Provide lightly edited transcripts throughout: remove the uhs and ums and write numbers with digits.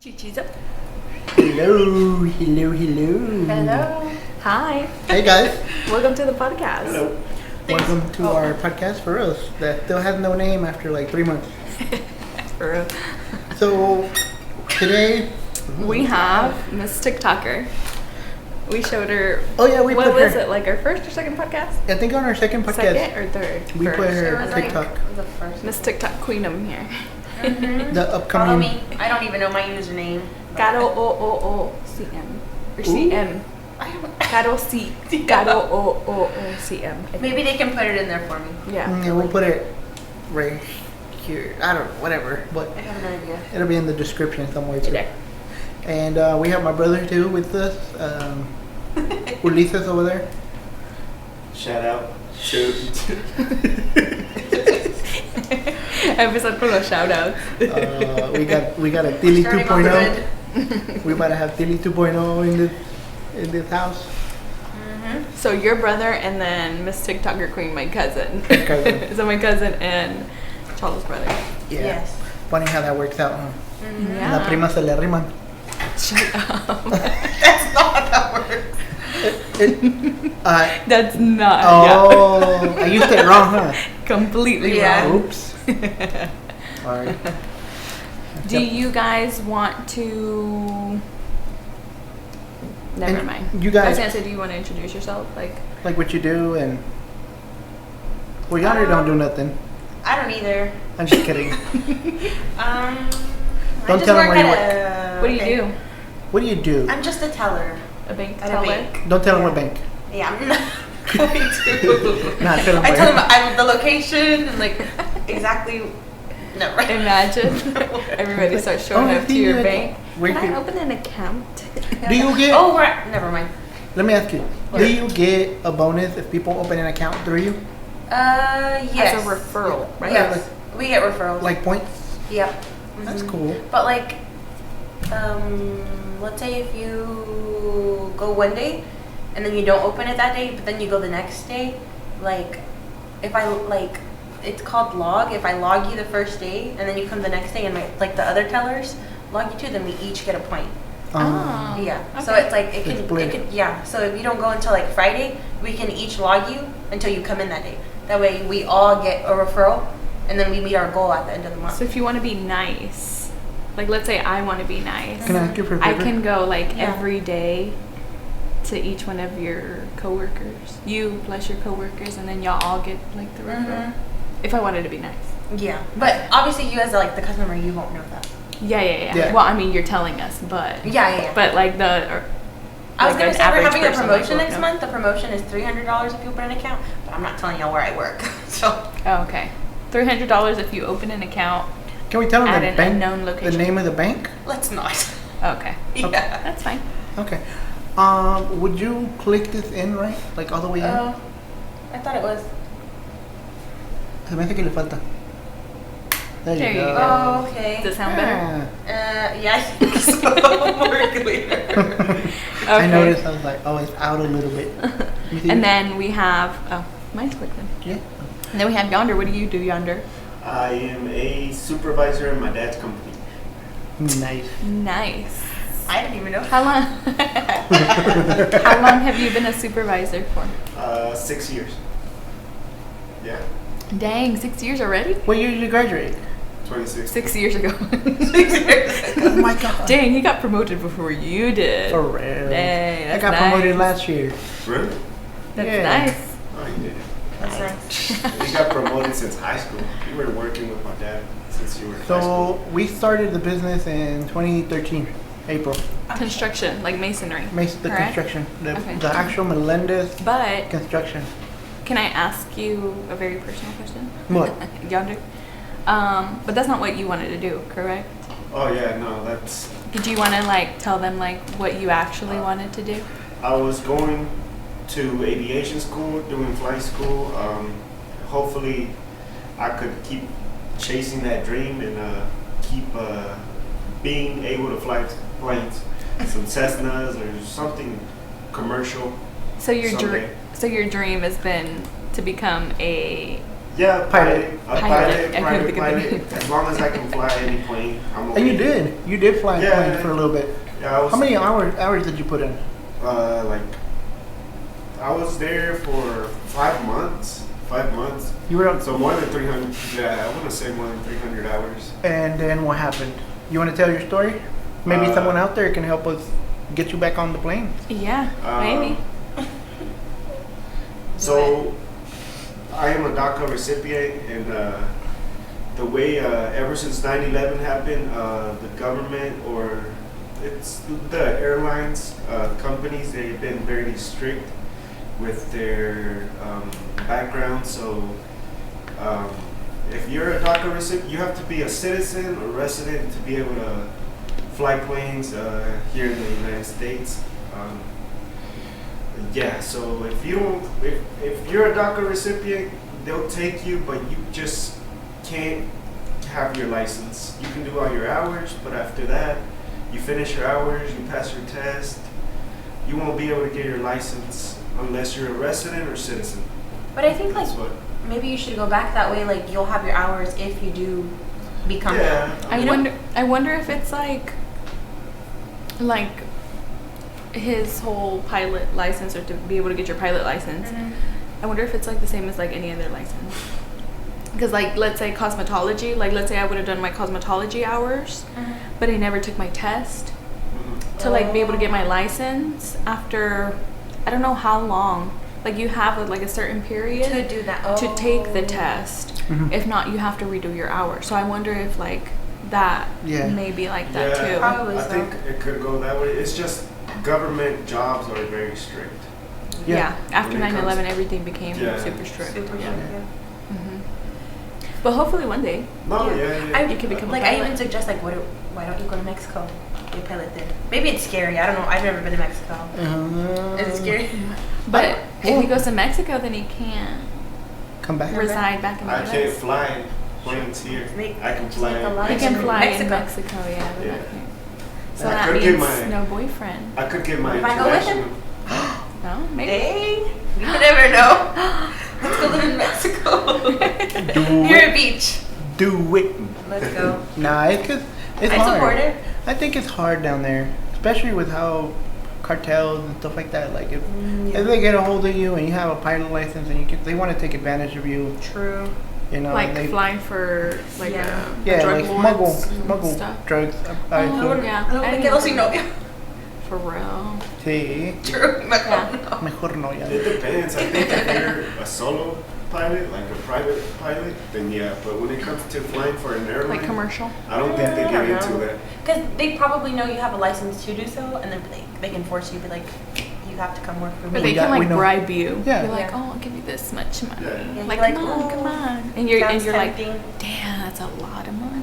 Hello. Hi. Hey guys. Welcome to the podcast. Hello. Welcome to our podcast for us that still has no name after like 3 months. For real. So today We have Miss TikToker. We showed her. Oh yeah, we what put was her. it? Like our first or second podcast? I think on our second podcast Second or third? we First. put her It was TikTok. like the first. Miss TikTok Queenum here. Mm-hmm. The Follow upcoming. me. I don't even know my username. Caro O CM or CM. I don't. Caro C. Caro O CM. Maybe they can put it in there for me. Yeah. Yeah, we'll put it right here. I don't know, whatever. But I have no idea. it'll be in the description somewhere too. There. And we have my brother too with us. Ulises over there. Shout out to Empezar con los shoutouts. We got a Tilly Starting off 2.0. good. We about to have Tilly 2.0 in this house. Mm-hmm. So your brother and then Miss TikToker Queen, my cousin. Cousin. So my cousin and Charles' brother. Yeah. Yes. Funny how that works out, huh? Mm-hmm. Yeah. La prima se le arriman. Shut up. That's not how that works. That's not. Oh, I used it wrong, huh? Completely Yeah. wrong. Oops. Alright. Do you guys want to? Never And mind. you I guys- was gonna say, do you want to introduce yourself? Like, Like what you do and... Well, Yonder don't do nothing. I don't either. I'm just kidding. I Don't just tell 'em work where you at a- what do you do? What do you do? I'm just a teller A bank at a teller? bank. Don't tell them what bank. Yeah, I'm not going to. Not tell them I where. tell them I'm the location and like exactly. No, right? Imagine everybody starts showing Oh, I up to think your you- bank. where Can I you- open an account? Do you get... Oh, never mind. Let me ask you. What? Do you get a bonus if people open an account through you? Yes. As a referral, right? Yes. We get referrals. Like points? Yep. That's Mhm. cool. But like, let's say if you go one day and then you don't open it that day, but then you go the next day, like, if I like, it's called log. If I log you the first day and then you come the next day and like the other tellers log you too, then we each get a point. Oh. Yeah. So Okay. it's like it Split. can yeah. So if you don't go until like Friday, we can each log you until you come in that day. That way we all get a referral, and then we meet our goal at the end of the month. So if you want to be nice, like let's say I want to be nice, Can I ask you for a I favor? can go like Yeah. every day to each one of your coworkers, you plus your coworkers, and then y'all all get like the referral. If I wanted to be nice. Yeah, but obviously you as like the customer, you won't know that. Yeah. Yeah. Well, I mean, you're telling us, but Yeah. but like the. I was like gonna an say we're average having a person, promotion like, next no. month. The promotion is $300 if you open an account, but I'm not telling y'all where I work. So Oh, okay. $300 if you open an account. Can we tell them At the an bank? unknown The location. name of the bank? let's not. Okay. Yeah. That's fine. Okay. Would you click this in right? Like all the way in? Oh, I thought it was. Se me hace que le falta. There There you you go. go. Oh, okay. Does it sound better? Yeah, I think so. More clear. I Okay. noticed. I was like, oh, it's out a little bit. You see And it? then we have, oh, mine's quick then. Yeah. And then we have Yonder. What do you do, Yonder? I am a supervisor in my dad's company. Nice. Nice. I didn't even know. How long? How long have you been a supervisor for? 6 years. Yeah, Dang, 6 years already? What year did you graduate? 26. 6 years ago. Oh my god. Dang, he got promoted before you did. For real. Dang, I that's got nice. promoted last year. Really? That's Yeah. nice. Oh, you did. That's nice. You got promoted since high school. You were working with my dad since you were in high school. So we started the business in 2013, April. Construction, like masonry. The Correct? construction, Okay. the actual Melendez But construction. can I ask you a very personal question? What? Yonder. But that's not what you wanted to do, correct? Oh yeah, no, that's. Did you want to like tell them like what you actually wanted to do? I was going to aviation school, doing flight school. Hopefully, I could keep chasing that dream and keep being able to fly planes, some Cessnas or something commercial. So your Someday. dream has been to become a Yeah, Pilot. Pilot. I couldn't think of pilot. it. As long as I can fly any plane, I'm okay. And you did fly a Yeah. plane for a little bit. Yeah, I was, How many hours did you put in? like, I was there for 5 months. 5 months. You were up, So more than 300. Yeah, I want to say more than 300 hours. and then what happened? You want to tell your story? Maybe someone out there can help us get you back on the plane. Yeah, maybe. So, I am a DACA recipient, and the way ever since 9/11 happened, the government or it's the airlines companies, they've been very strict with their background. So, if you're a DACA recipient, you have to be a citizen or resident to be able to fly planes here in the United States. Yeah, so if you don't, if you're a DACA recipient, they'll take you, but you just can't have your license. You can do all your hours, but after that, you finish your hours, you pass your test, you won't be able to get your license unless you're a resident or citizen. But I think That's like what. maybe you should go back that way. Like you'll have your hours if you do become. Yeah, I wonder if it's like his whole pilot license, or to be able to get your pilot license. Mhm. I wonder if it's like the same as like any other license. Because like, let's say cosmetology, like let's say I would have done my cosmetology hours, but I never took my test to like be able to get my license after, I don't know how long. Like you have like a certain period To do that. to take the test. Mhm. If not, you have to redo your hours. So I wonder if like that Yeah. may be like that Yeah. too. Probably I so. think it could go that way. It's just government jobs are very strict. Yeah. After When it comes- 9/11, everything became Yeah. super strict. Super Yeah. strict, yeah. But hopefully one day. No, Yeah. yeah. I You could become a like. I pilot. even suggest like, why don't you go to Mexico? Be a pilot there. Maybe it's scary. I don't know. I've never been to Mexico. Is it scary? But Oh. if he goes to Mexico, then he can't Come back. reside back in the I US. can't fly planes here. I can fly. Make a in lot He of can Mexico. fly in Mexico. Mexico, yeah. But Yeah. not here. So I that could get means my- no boyfriend. I could get my If I go with him? international. No, maybe. Dang. You never know. Let's go live in Mexico. Near a beach. Do it. Let's go. Nah, it's I hard. support it. I think it's hard down there, especially with how cartels and stuff like that. Like if they get a hold of you and you have a pilot license and they want to take advantage of you, True. you know, Like they, flying for like Yeah. yeah, drug like lords and smuggle stuff. drugs. Oh, assume. yeah. I don't think quiero sin novio. For real. Sí, True. Yeah. mejor no ya. It depends. I think if you're a solo pilot, like a private pilot, then yeah. But when it comes to flying for an airline, Like commercial. I don't think they I get don't into know. that. Because they probably know you have a license to do so, and then they can force you to be like, you have to come work for But me. they got- can like we know. bribe you. Yeah. You're like, Yeah. oh, I'll give you this much money. Yeah. Yeah, Like, you're come like, on, "Ooh, come on. And you're sounds like, tempting." damn, that's a lot of money.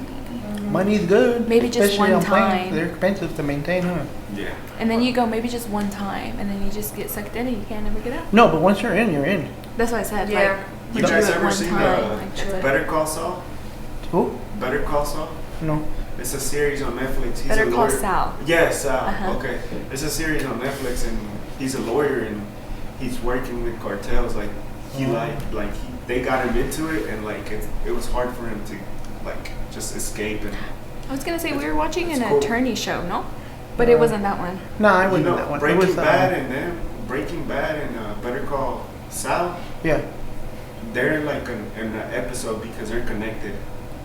Money's good. Maybe just especially one on planes. time. They're expensive to maintain, huh? Yeah. And then you go maybe just one time, and then you just get sucked in, and you can't never get out. No, but once you're in, you're in. That's what I said. Yeah. Like, You do guys it ever one seen time, like, that's it. Better Call Saul? Who? Better Call Saul? No. It's a series on Netflix. He's Better a Call lawyer. Sal. Yes, Sal. Uh-huh. Okay. It's a series on Netflix, and he's a lawyer, and he's working with cartels. Like he they got him into it, and like it was hard for him to like just escape. And I was gonna say we were watching an It's cool. attorney show, no? But it wasn't that one. No, I you wasn't know, that one. It Breaking was, Bad and then Breaking Bad and Better Call Sal. Yeah. They're like in an episode because they're connected.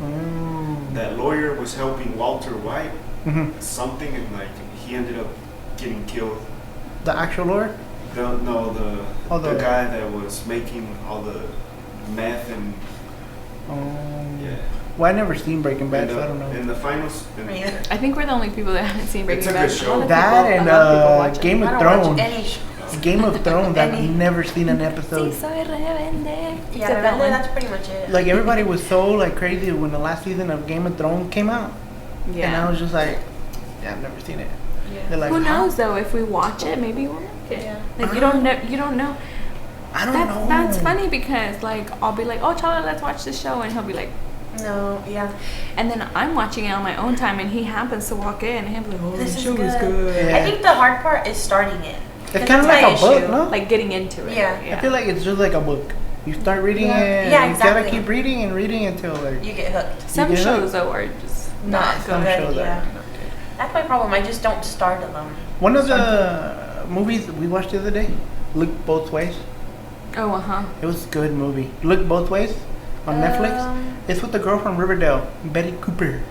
Mm. That lawyer was helping Walter White Hmm. something, and like he ended up getting killed. The actual lord? The the- guy that was making all the meth and yeah. Well, I never seen Breaking Bad, And, so I don't know. In the finals, Me either. I think we're the only people that haven't seen Breaking It's a Bad. good show. A lot of That people- and a lot of people watch it. Game I of don't watch Thrones. any show. Game of Thrones, I've Any- never seen an Sí, episode. soy rebelde. Yeah, Except that one. that's pretty much it. Like everybody was so like crazy when the last season of Game of Thrones came out, and I Yeah. was just like, yeah, I've never seen it. They're like, Who "Huh?" knows though? If we watch it, maybe we'll like it. Yeah. Like you don't know. You don't know. I don't know. That's funny because like I'll be like, oh Charlie, let's watch this show, and he'll be like, No, yeah. and then I'm watching it on my own time, and he happens to walk in, and he'll be like, oh, This this is show is good. good. Yeah. I think the hard part is starting it. It's kind of like a book, no? Like getting into it. Yeah. I feel like it's just like a book. You start reading Yeah. it. Yeah, You gotta exactly. keep reading and reading until like. You get hooked. Some get shows hooked. though are just Not not so good. Some shows yeah. are. That's my problem. I just don't start them. One of the movies we watched the other day, Look Both Ways. Oh, It was a good movie. Look Both Ways on Netflix. It's with the girl from Riverdale, Betty Cooper.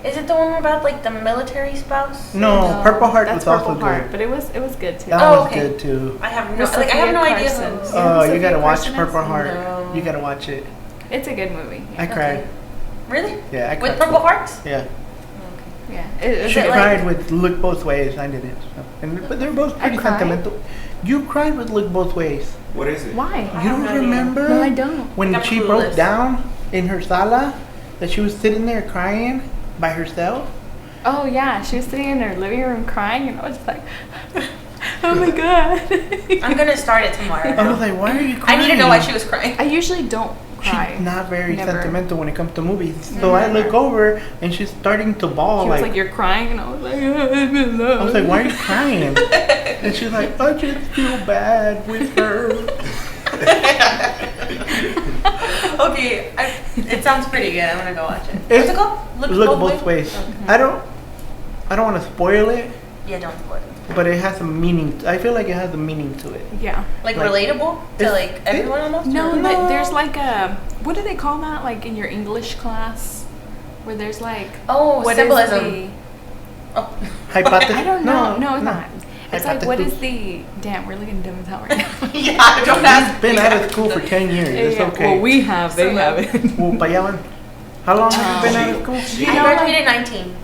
Is it the one about like the military spouse? No, Purple Heart That's was Purple also Heart, good. but it was good too. That Oh, was okay. good too. I have no, With like, I have no Sophia idea. Carson. Who. Yeah. Oh, you Sophia gotta watch Carson is? Purple Heart. No. You gotta watch it. It's a good movie. I cried. Really? Yeah, I cried. With Purple Hearts? Yeah. Yeah. Is She it cried like, with Look Both Ways. I didn't. So. But they're both pretty cried? sentimental. You cried with Look Both Ways. What is it? why? You have don't no idea. remember? No, I don't. When I'm she clueless. broke down in her sala, that she was sitting there crying by herself. Oh yeah, she was sitting in her living room crying, and I was just like, oh my god. I'm gonna start it tomorrow. I was like, why are you I crying? need to know why she was crying. I usually don't cry. She's not very Never. sentimental when it comes to movies. So I look over and she's starting to bawl. She was like, you're crying, and I was like, I'm in love. I was like, why are you crying? And she's like, I just feel bad with her. Okay, it sounds pretty good. I'm gonna go watch it. It's- What's it called? Look both ways. Okay. I don't want to spoil it, Yeah, don't spoil it. but it has a meaning. I feel like it has a meaning to it. Yeah. Like, Like, relatable to it's- like everyone almost. No, or- but there's like a, what do they call that? Like in your English class, where there's like, Oh, what is symbolism. Oh. Hypothesis. I don't know. No, it's no. not. It's like, what is Hypothesis. the, damn, we're looking dumb as hell right now. Yeah, don't ask. Been out of school for 10 years. It's Yeah, okay. Well, we have, they So, haven't. Well, pa' allá van. How long have you been out of school? I know, graduated 19.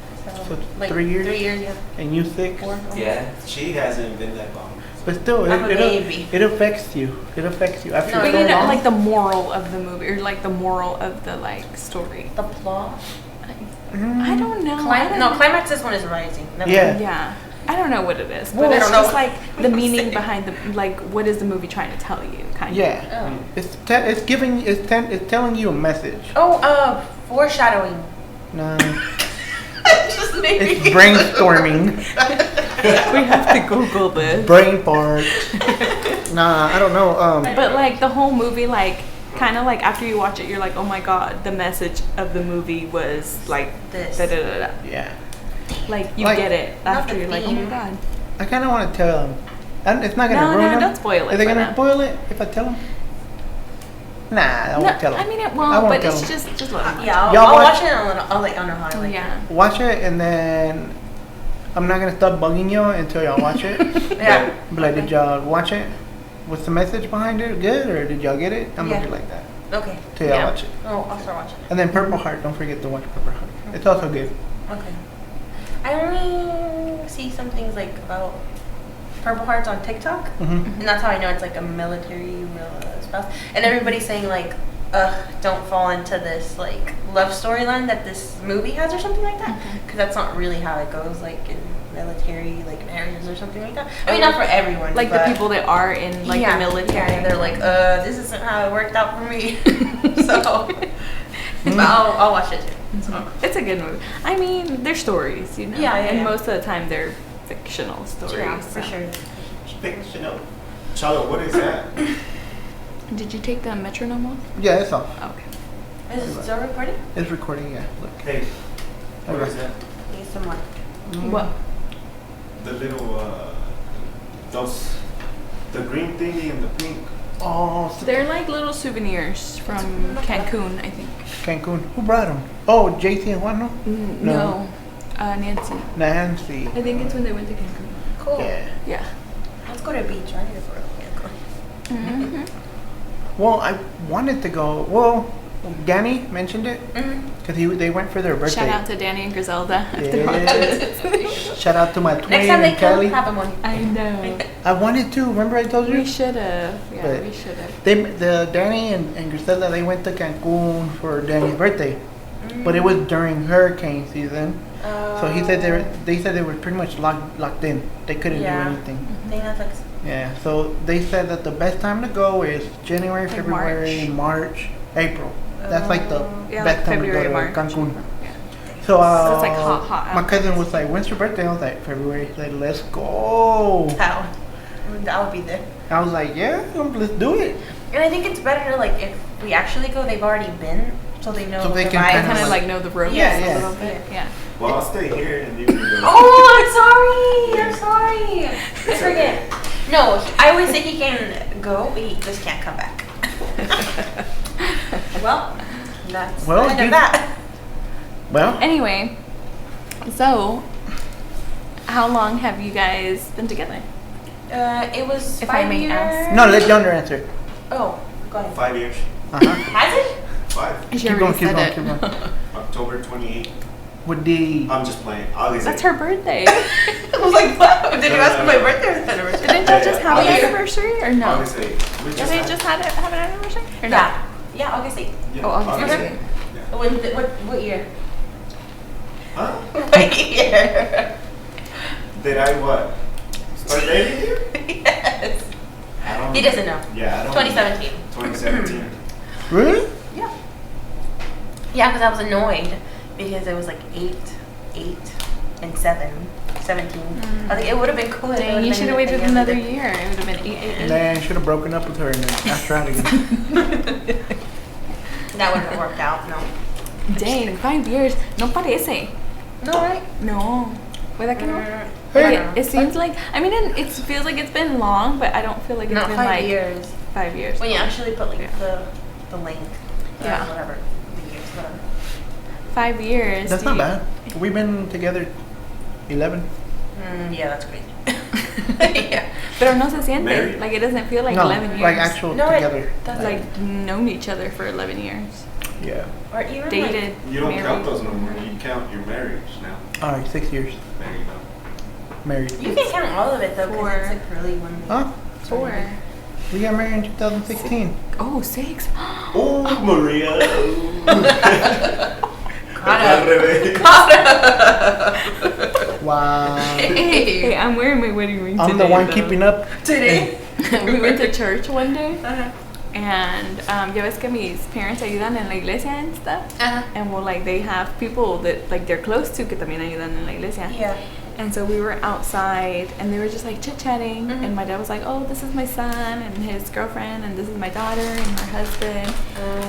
So, Like 3 years? 3 years, yeah. And you 6? 4. Yeah, she hasn't been that long. But still, I'm a baby. it affects you. It affects you. After No, But so you know, long, like the moral of the movie, or like the moral of the like story. The plot. I don't know. I don't No, know. climax is when it's rising. Never Yeah. mind. Yeah. I don't know what it is, but Well, it's I don't know. just like the I'm meaning saying. behind the, like, what is the movie trying to tell you, kind of. yeah. Oh. It's telling you a message. Oh, foreshadowing. No, Just maybe. it's brainstorming. We have to Google this. Brain fart. Nah, I don't know. But like the whole movie, like, kind of like after you watch it, you're like, oh my god, the message of the movie was like This. da da da da. Yeah. Like you Like- get it Not after the you're like, oh theme. my god. I kind of want to tell them. And it's not gonna No, ruin no, them. don't spoil it Are they for gonna them. spoil it if I tell them? Nah, I No, won't tell them. I mean it I won't, won't but tell it's them. just let them watch Yeah, Y'all I'll watch- watch it and I'll let y'all know how I it. like Yeah. Watch it and then I'm not gonna stop bugging you until y'all watch it. it. Yeah. But like, did y'all watch it? What's the message behind it? Good, or did y'all get it? I'm gonna Yeah. be like that Okay. till y'all Yeah. watch it. Oh, I'll start watching it. And then Purple Heart. Don't forget to watch Purple Heart. It's also good. Okay. I only see some things like about Purple Hearts on TikTok, hmm and that's how I know it's like a military spouse. And everybody's saying like, ugh, don't fall into this like love storyline that this movie has or something like that, because that's not really how it goes like in military like marriages or something like that. I mean, not for everyone. Like the but- people that are in like Yeah, the military. yeah, they're like, this isn't how it worked out for me. So, but I'll watch it too. So. It's a good movie. I mean, they're stories, you know. Yeah, yeah, And yeah. most of the time they're fictional stories. Yeah, for so. sure. Fictional. Charlotte, what is that? Did you take the metronome off? Yeah, it's off. Okay. Is it still recording? It's recording. Yeah, look. Hey, what is that? Need some more. What? The little, those, the green thingy and the pink. Oh, They're like little souvenirs from Cancun, I think. Cancun. Who brought them? Oh, JT and Juan, no? No. Nancy. Nancy. I think it's when they went to Cancun. Cool. Yeah. Yeah. Let's go to the beach. I need to go to Cancun. Mm-hmm. Well, I wanted to go. Well, Danny mentioned it Mm-hmm. because they went for their birthday. Shout out to Danny and Griselda. after Yes. watching. Shout out to my twin Next time they and come, Kelly. have them on. I know. I wanted to. Remember I told you? We should have. Yeah, But- we should have. The Danny and Griselda, they went to Cancun for Danny's birthday, but it was during hurricane season. So he said they said they were pretty much locked in. They couldn't Yeah. do anything. They Netflix. Yeah. So they said that the best time to go is January, Like February, March, April. That's like the Yeah, best like time February, to go March. to Cancun. Yeah. So, So it's like hot My out. cousin was like, "When's your birthday?" I was like, "February." He's like, "Let's go." That would be there. I was like, "Yeah, let's do it." And I think it's better to, like, if we actually go, they've already been, so they know So they the can vibe. kinda Kind of like know the ropes Yeah, a little bit. Yeah. Well, I'll stay here and you can go. Oh, I'm sorry. I It's forget. No, I always say he can go, but he just can't come back. Well, that's the end of dude. that. Well, Anyway, so how long have you guys been together? It was If I 5 may years. ask. no, let Yonder answer. Oh, go ahead. 5 years. Uh-huh. Has it? 5. She Keep already going, keep said going, it. keep going. October 28th. Would the I'm just playing. August That's 8th. her birthday. I was like, what? Did you ask me my birthday or his anniversary? Didn't y'all just have an August- anniversary or no? August 8th. We Did they just have an anniversary or Yeah. not? Yeah, August 8th. Yeah, Oh, August 8th. 8th. Yeah. What year? Huh? What year? Did I what? Start dating you? Yes. I don't He doesn't know. Yeah, I don't 2017. 2017. really? Yeah. Yeah, because I was annoyed because it was like 8, and 7, 17. I think it would have been cool. if it Dang, would've you been should have a waited year another later. year. It would have been 8. Man, should have broken up with her and then asked her out again. That wouldn't have worked out. No. Dang, 5 years. No parece. No, right? No. ¿Verdad que no? Hey. Like, it seems like, I mean, it feels like it's been long, but I don't feel like it's Not been 5 like years. 5 years. When you actually put like Yeah. the length. Yeah. Whatever. The years, whatever. 5 years. That's do not you- bad. We've been together 11. Yeah, that's crazy. Yeah. Pero no se siente. Married? Like, it doesn't feel like no, 11 years. like actual No, together. That's Like, known each other for 11 years. Yeah. or even Dated. You don't married. count those no more. You count your marriage now. All right, 6 years There you go. married. Like, you can count all of it though, because 4. it's like really one. Huh? 4. We got married in 2016. Oh, 6. Oh, Maria. Caught Wow. Hey, I'm wearing my wedding ring today. I'm the one though. keeping up. Today. We went to church one day, Uh-huh. and ya ves que mis parents ayudan en la iglesia and stuff. Uh-huh. And well, like, they have people that, like, they're close to que también ayudan en la iglesia. Yeah. And so we were outside, and they were just, like, chit-chatting. Mhm. And my dad was like, oh, this is my son and his girlfriend, and this is my daughter and her husband.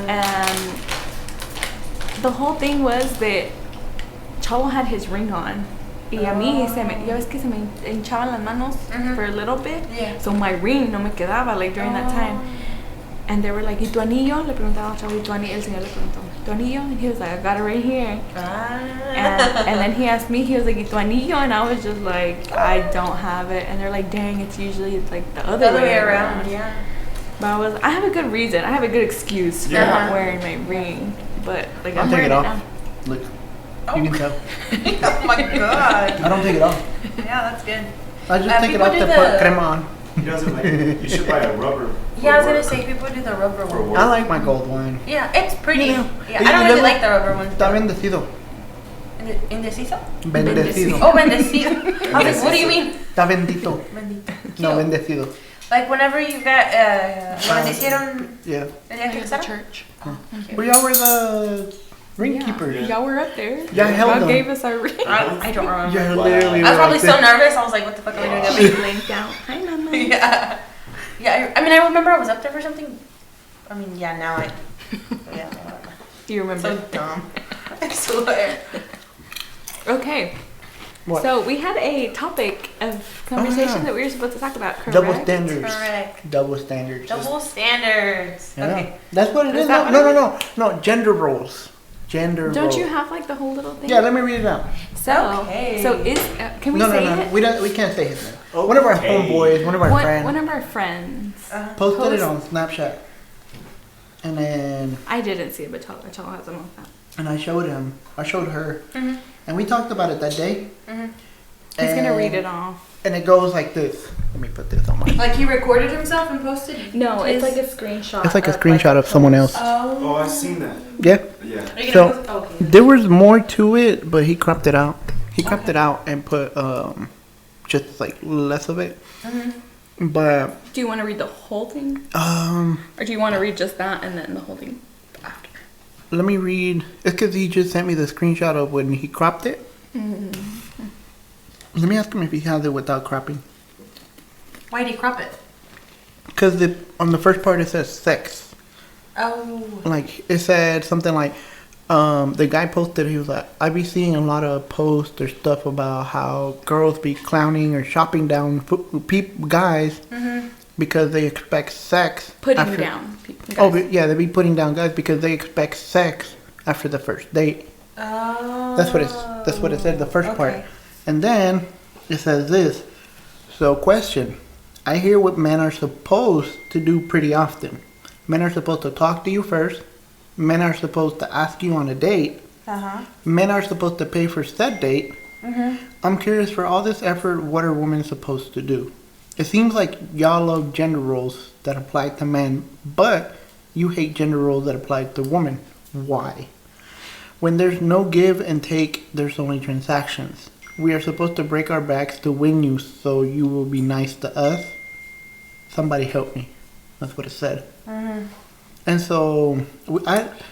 And the whole thing was that Chavo had his ring on. Y a mí, ya ves que se me hinchaban las manos Mhm. for a little bit. Yeah. So my ring no me quedaba, like, during that time. And they were like, ¿y tu anillo? Le preguntaba a Chavo, ¿y tu anillo? El señor le preguntó, ¿tu anillo? And he was like, I got it right here. And then he asked me, he was like, ¿y tu anillo? And I was just like, I don't have it. And they're like, dang, it's usually like the other way around. Yeah. But I have a good reason. I have a good excuse for Yeah. not wearing my ring. But like, I'll I'm take wearing it it off. now. Look, you can tell. Oh my god. I don't take it off. Yeah, that's good. I just take it people off do to the- put crema on. He doesn't like. You should buy a rubber. Yeah, I was for gonna work. say people do the rubber For one. work. I like my gold one. Yeah, it's pretty. You know, Yeah, y- I don't y really luego like the rubber ones. Está bendecido. Indeciso? Bendecido. Oh, bendecido. I was like, what do you mean? Está bendito. Bendito. No, Cute. bendecido. Like whenever you got, lo bendicieron Yeah. el día que Like the casaron? church. We y'all were the ring Yeah. keepers. Y'all were up there. Yeah, I held God them. gave us our ring. I don't remember. Yeah, Wow. literally. I was were probably like so this. nervous. I was like, what the fuck are we doing? We blinked out. Hi, mama. Yeah. Yeah, I mean, I remember I was up there for something. I mean, yeah, now I. Yeah, whatever. You remember? So dumb. I swear. Okay. What? So we had a topic of conversation yeah. that we were supposed to talk about, correct? Double standards. Correct. Double standards. Double standards. Yeah. Okay. That's what it Is is. that No, what no, it no, no. Gender roles. Gender Don't roles. you have like the whole little thing? Yeah, let me read it out. So, Okay. so is can we No, say no, no. it? We don't. We can't say his name. One of our Okay. homeboys, one of our friends, One of our friends. posted it post- on Snapchat, and then I didn't see it, but Chalo has them on that. and I showed him. I showed her, Mhm. and we talked about it that day. Mhm. He's gonna read And- it off. And it goes like this. Let me put this on my. Like he recorded himself and posted. No, his- it's like a screenshot. It's like a of, screenshot of someone else. Oh, I've seen that. Yeah. Yeah. Are you So- gonna post? Okay. There was more to it, but he cropped it out. He cropped it out and put just like less of it. Mhm. But Do you want to read the whole thing, or do you want to read just that and then the whole thing after? let me read. It's because he just sent me the screenshot of when he cropped it. Let me ask him if he has it without cropping. Why'd he crop it? Because on the first part it says sex. Oh. Like, it said something like, the guy posted, he was like, I be seeing a lot of posts or stuff about how girls be clowning or shopping down guys because they expect sex. Putting down people. Oh, yeah, they be putting down guys because they expect sex after the first date. Oh. That's what it said, the first part. And then it says this. So, question. I hear what men are supposed to do pretty often. Men are supposed to talk to you first. Men are supposed to ask you on a date. Men are supposed to pay for said date. I'm curious, for all this effort, what are women supposed to do? It seems like y'all love gender roles that apply to men, but you hate gender roles that apply to women. Why? When there's no give and take, there's only transactions. We are supposed to break our backs to win you so you will be nice to us. Somebody help me. That's what it said. And so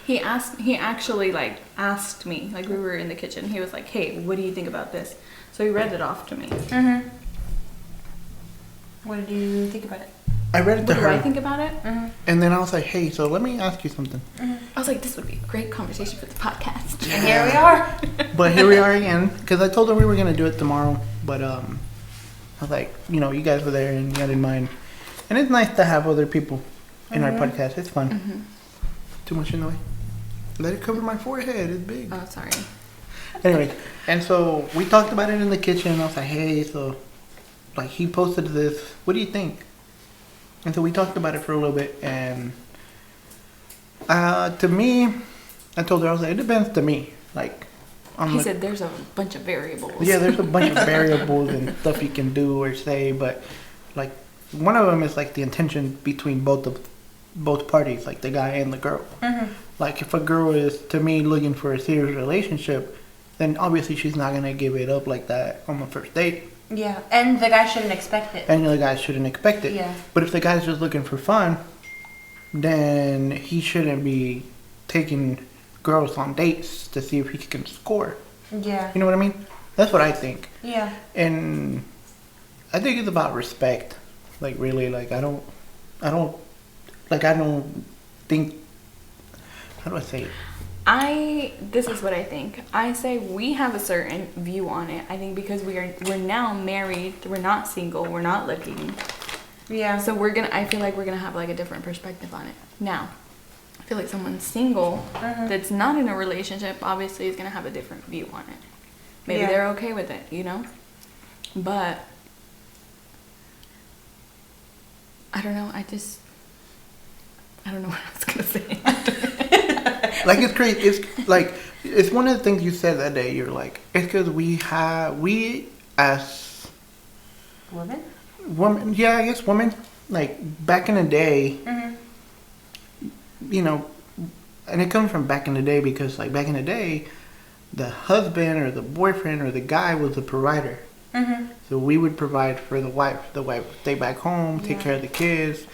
he actually like asked me, like we were in the kitchen. He was like, "Hey, what do you think about this?" So he read it off to me. What did you think about it? I read it to her. What do I think about it? And then I was like, "Hey, so let me ask you something." I was like, "This would be a great conversation for the podcast." And here we are. But here we are again, because I told her we were gonna do it tomorrow. But I was like, you guys were there and you had in mind, and it's nice to have other people in our podcast. It's fun. Too much in the way. Let it cover my forehead. It's big. Oh, sorry. Anyway, and so we talked about it in the kitchen. I was like, hey, so like he posted this. What do you think? And so we talked about it for a little bit. And to me, I told her, I was like, it depends to me. Like, he said there's a bunch of variables. Yeah, there's a bunch of variables and stuff you can do or say, but like one of them is like the intention between both parties, like the guy and the girl. Like if a girl is, to me, looking for a serious relationship, then obviously she's not gonna give it up like that on the first date. Yeah, and the guy shouldn't expect it. And the guy shouldn't expect it. Yeah. But if the guy's just looking for fun, then he shouldn't be taking girls on dates to see if he can score. Yeah. You know what I mean? That's what I think. Yeah. And I think it's about respect. Like really, like I don't think, how do I say it? This is what I think. I say we have a certain view on it. I think because we're now married, we're not single, we're not looking. Yeah. So I feel like we're gonna have like a different perspective on it. Now, I feel like someone single that's not in a relationship obviously is gonna have a different view on it. Maybe they're okay with it, But I don't know. I don't know what I was gonna say. Like it's crazy. It's like it's one of the things you said that day. You're like, it's because we as women, yeah, I guess women, like back in the day, and it comes from back in the day because like back in the day, the husband or the boyfriend or the guy was the provider. So we would provide for the wife. The wife would stay back home, take care of the kids.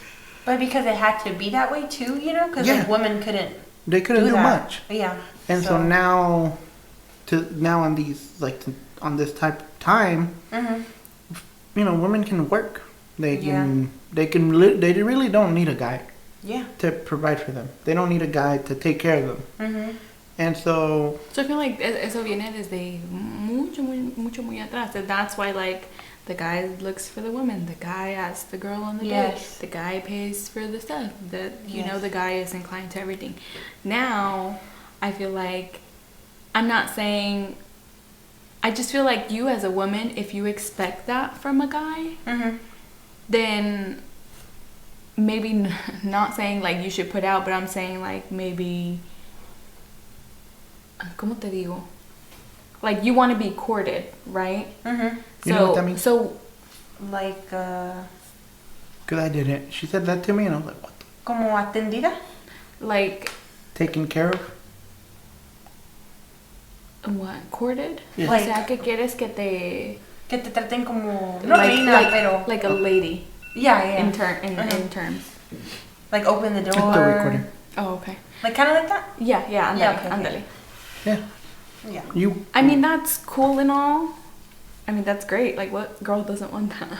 But because it had to be that way too, because like women couldn't. They couldn't do much. Yeah. And so now on these on this type of time, women can work. They really don't need a guy. Yeah. To provide for them. They don't need a guy to take care of them. And so I feel like eso viene desde mucho muy atrás. And that's why like the guy looks for the woman, the guy asks the girl on the date, the guy pays for the stuff, the guy is inclined to everything. Now I feel like, I'm not saying, I just feel like you as a woman, if you expect that from a guy, then maybe not saying like you should put out, but I'm saying like maybe, ¿cómo te digo? Like you want to be courted, right? You know what that means? So, like, because I didn't. She said that to me, and I was like, what? Como atendida? Like. Taken care of? What? Courted? Yeah. Like, o sea, que quieres que te traten como. No reina, pero. Like a lady. Yeah. In terms. Like open the door. I'm still recording. Oh, okay. Like kind of like that? Yeah, andale, okay. andale. Yeah. Yeah. I mean, that's cool and all. I mean, that's great. Like, what girl doesn't want that?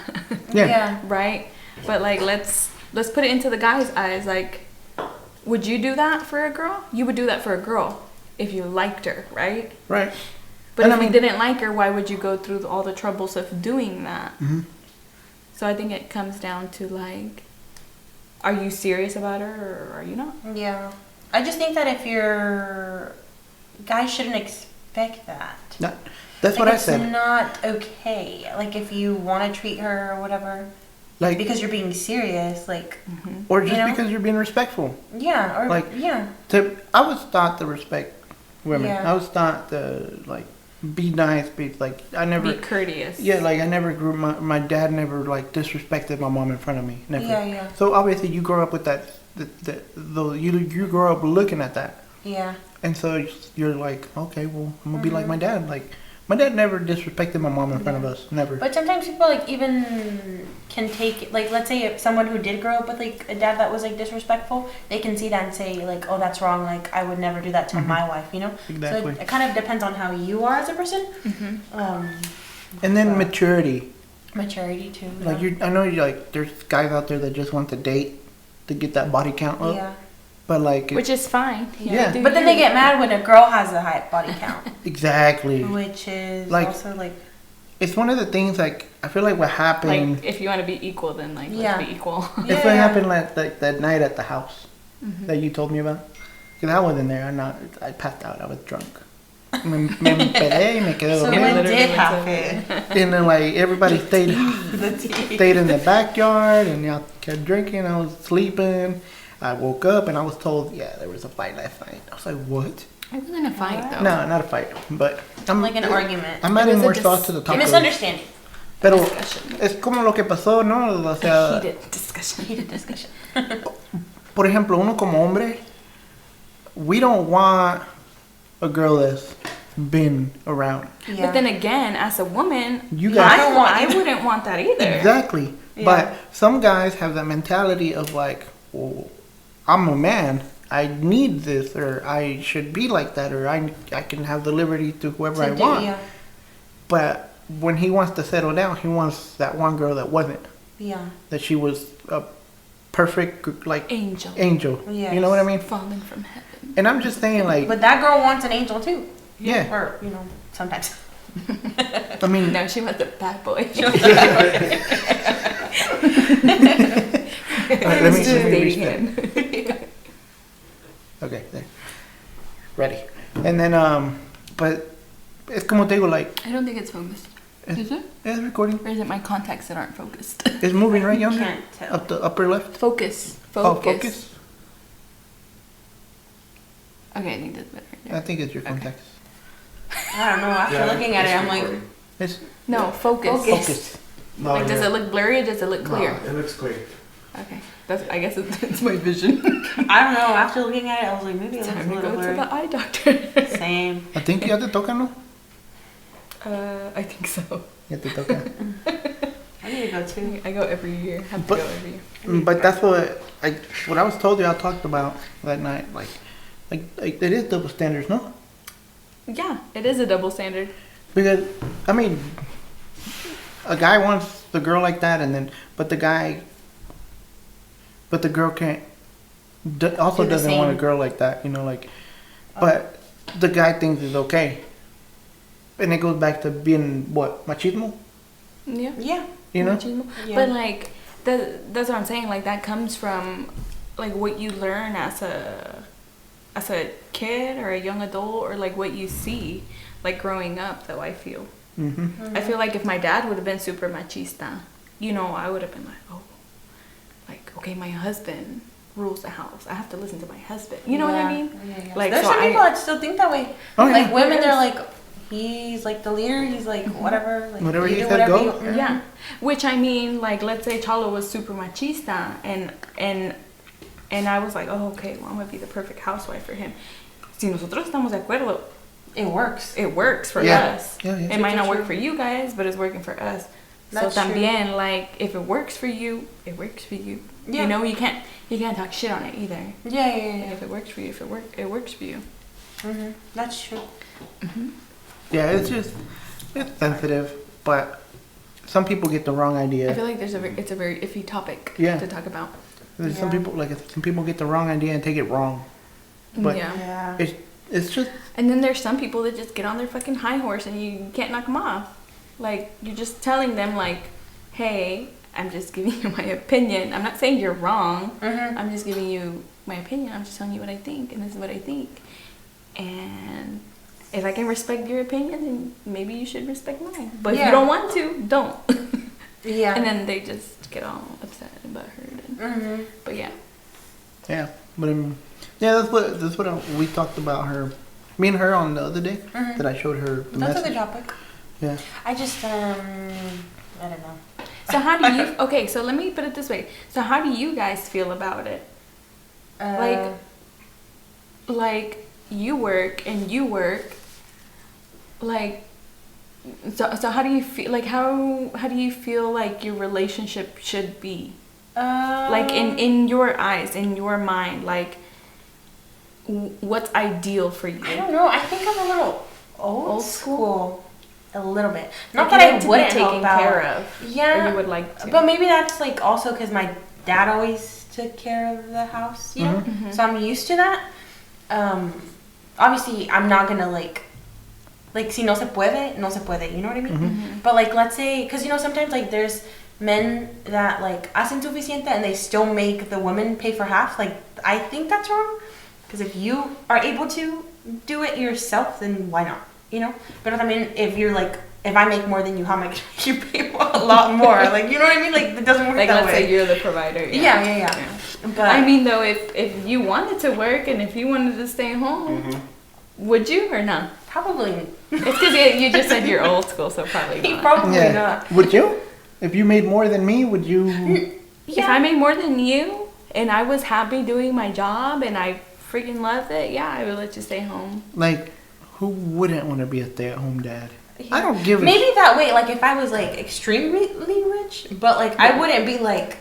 Yeah. Right? But, like, let's let's put it into the guy's eyes. Like, would you do that for a girl? You would do that for a girl if you liked her, right? Right. But And if I mean- you didn't like her, why would you go through all the troubles of doing that? Mm-hmm. So I think it comes down to, like, are you serious about her or are you not? Yeah. I just think that if you're... Guys shouldn't expect that. That's what I said. It's not okay. Like, if you want to treat her or whatever, Like, because you're being serious, like, or just you know? because you're being respectful. yeah, or, Like, yeah. I was taught to respect women. Yeah. I was taught to, like, be nice, I never... Be courteous. Yeah, like, I never grew... My dad never, like, disrespected my mom in front of me. Never. Yeah. So, obviously, you grow up with that... You grow up looking at that. Yeah. And so, you're like, okay, well, I'm going to be like my dad. Like, my dad never disrespected my mom in front of us. Never. But sometimes people, like, even can take, like, let's say if someone who did grow up with, like, a dad that was, like, disrespectful, they can see that and say, like, oh, that's wrong. Like, I would never do that to my wife, you know? Exactly. So it kind of depends on how you are as a person. And then so- maturity. Maturity, too. Like, I know, like, there's guys out there that just want to date to get that body count up. Yeah. But, like... Which is fine. Yeah. do But then you. they get mad when a girl has a high body count. Exactly. Which is Like- also, like... It's one of the things, like, I feel like what happened... Like, if you want to be equal, then, like, Yeah. let's be equul. Yeah, It's what happened like that night at the house Mm-hmm. that you told me about. Because I wasn't there. I passed out. I was drunk. Me empedé y me quedé So Yeah, what dormido. literally did went happen? And then, like, everybody stayed The stayed in the backyard and y'all kept drinking. I was sleeping. I woke up and I was told, yeah, there was a fight last night. I was like, what? It wasn't a fight, though. No, not a fight. But I'm Like an argument. I'm It adding was a more sauce to the taco. Misunderstanding. Pero Discussion. es como lo que pasó, ¿no? O sea, Heated discussion. Heated discussion. por ejemplo, uno como hombre, we don't want a girl that's been around. Yeah. But then again, as a woman, You guys- I wouldn't want that either. Exactly. Yeah. But some guys have that mentality of like, well, I'm a man. I need this, or I should be like that, or I can have the liberty to whoever I want. Yeah. But when he wants to settle down, he wants that one girl that wasn't. Yeah. That she was a perfect, like, Angel. angel. Yes. You know what I mean? Falling from heaven. And I'm just saying, like, But that girl wants an angel too. yeah. Or, you know, sometimes. I mean, No, she wants a bad boy. let me Just reach dating that. him. Okay, there. Ready. And then, but es como te digo, like, I don't think it's focused. Is it? it's recording. Or is it my contacts that aren't focused? It's moving right yonder. Can't tell. Up the upper left. Focus. Oh, Focus. focus. Okay, I think that's better. I think it's your Okay. contacts. I don't know. After looking at it, I'm like, It's No, focus. focus. No, Like, does it look blurry or does it look clear? No, it looks clear. Okay. I guess it's my vision. I don't know. After looking at it, I was like, maybe it looks a Time to little go to blurry. the eye doctor. Same. I think ya te toca, no? I think so. Ya te toca. I need to go too. I go every year. Have to But- go every year. But that's what I was told you I talked about that night. Like it is double standards, no? Yeah, it is a double standard. Because I mean, a guy wants the girl like that, and then but the girl can't. Also Do the doesn't want a same. girl like that, you know, like. But the guy thinks it's okay, and it goes back to being what machismo, Yeah. Yeah. you know? Machismo. Yeah. But like that's what I'm saying. Like that comes from like what you learn as a kid or a young adult, or like what you see like growing up. Though I feel. Mm-hmm. I feel like if my dad would have been super machista, you know, I would have been like, oh, like, okay, my husband rules the house. I have to listen to my husband. You know what I mean? Yeah. Like, There's so some people that still think that way. Oh, Like yeah. women, they're like, he's like the leader. He's like whatever. Like, Whatever you he do said, whatever go. you- Yeah. Which I mean, like, let's say Chalo was super machista, and I was like, oh, okay, well, I'm gonna be the perfect housewife for him. Si nosotros estamos de acuerdo, It works. it works for Yeah. us. Yeah, yeah. It might not True. work for you guys, but it's working for us. That's so true. también, like, if it works for you, it works for you. Yeah. You know, you can't talk shit on it either. Yeah, yeah, Like, yeah. if it works for you, it works for you. Mm-hmm. That's true. Yeah, it's sensitive, but some people get the wrong idea. I feel like it's a very iffy topic Yeah. to talk about. There's some people get the wrong idea and take it wrong. But Yeah. it's just. And then there's some people that just get on their fucking high horse and you can't knock them off. Like, you're just telling them, like, hey, I'm just giving you my opinion. I'm not saying you're wrong. Mm-hmm. I'm just giving you my opinion. I'm just telling you what I think, and this is what I think. And if I can respect your opinion, then maybe you should respect mine. But if you don't want to, don't. Yeah. And then they just get all upset and butthurt. And, But yeah. Yeah, but that's what we talked about her, me and her on the other day that I showed her the That's a message. good topic. Yeah. I just I don't know. So how do you? Okay, so let me put it this way. So how do you guys feel about it? Like you work and you work. Like, so how do you feel? Like how do you feel like your relationship should be? Like in your eyes, in your mind, like what's ideal for you? I don't know. I think I'm a little old school. A little bit. Not Like that you I like to wouldn't be taken help out. care of. Yeah. Or you would like to. But maybe that's like also because my dad always took care of the house, you know? So I'm used to that. Obviously, I'm not gonna like si no se puede, no se puede, you know what I mean? But like, let's say, because you know, sometimes like there's men that like hacen suficiente and they still make the women pay for half. Like, I think that's wrong. Because if you are able to do it yourself, then why not? You know? But I mean, if you're like, if I make more than you, how am I gonna make you pay a lot more? Like, you know what I mean? Like, it doesn't work like that let's way. say you're the provider. Yeah. But I mean, though, if you wanted to work and if you wanted to stay home, would you or not? probably. It's because you just said you're old school, so probably not. Probably not. Would you? If you made more than me, would you? If I made more than you and I was happy doing my job and I freaking loved it, yeah, I would let you stay home. Like, who wouldn't want to be a stay-at-home dad? I don't give a Maybe that way, like if I was like extremely rich, but like I wouldn't be like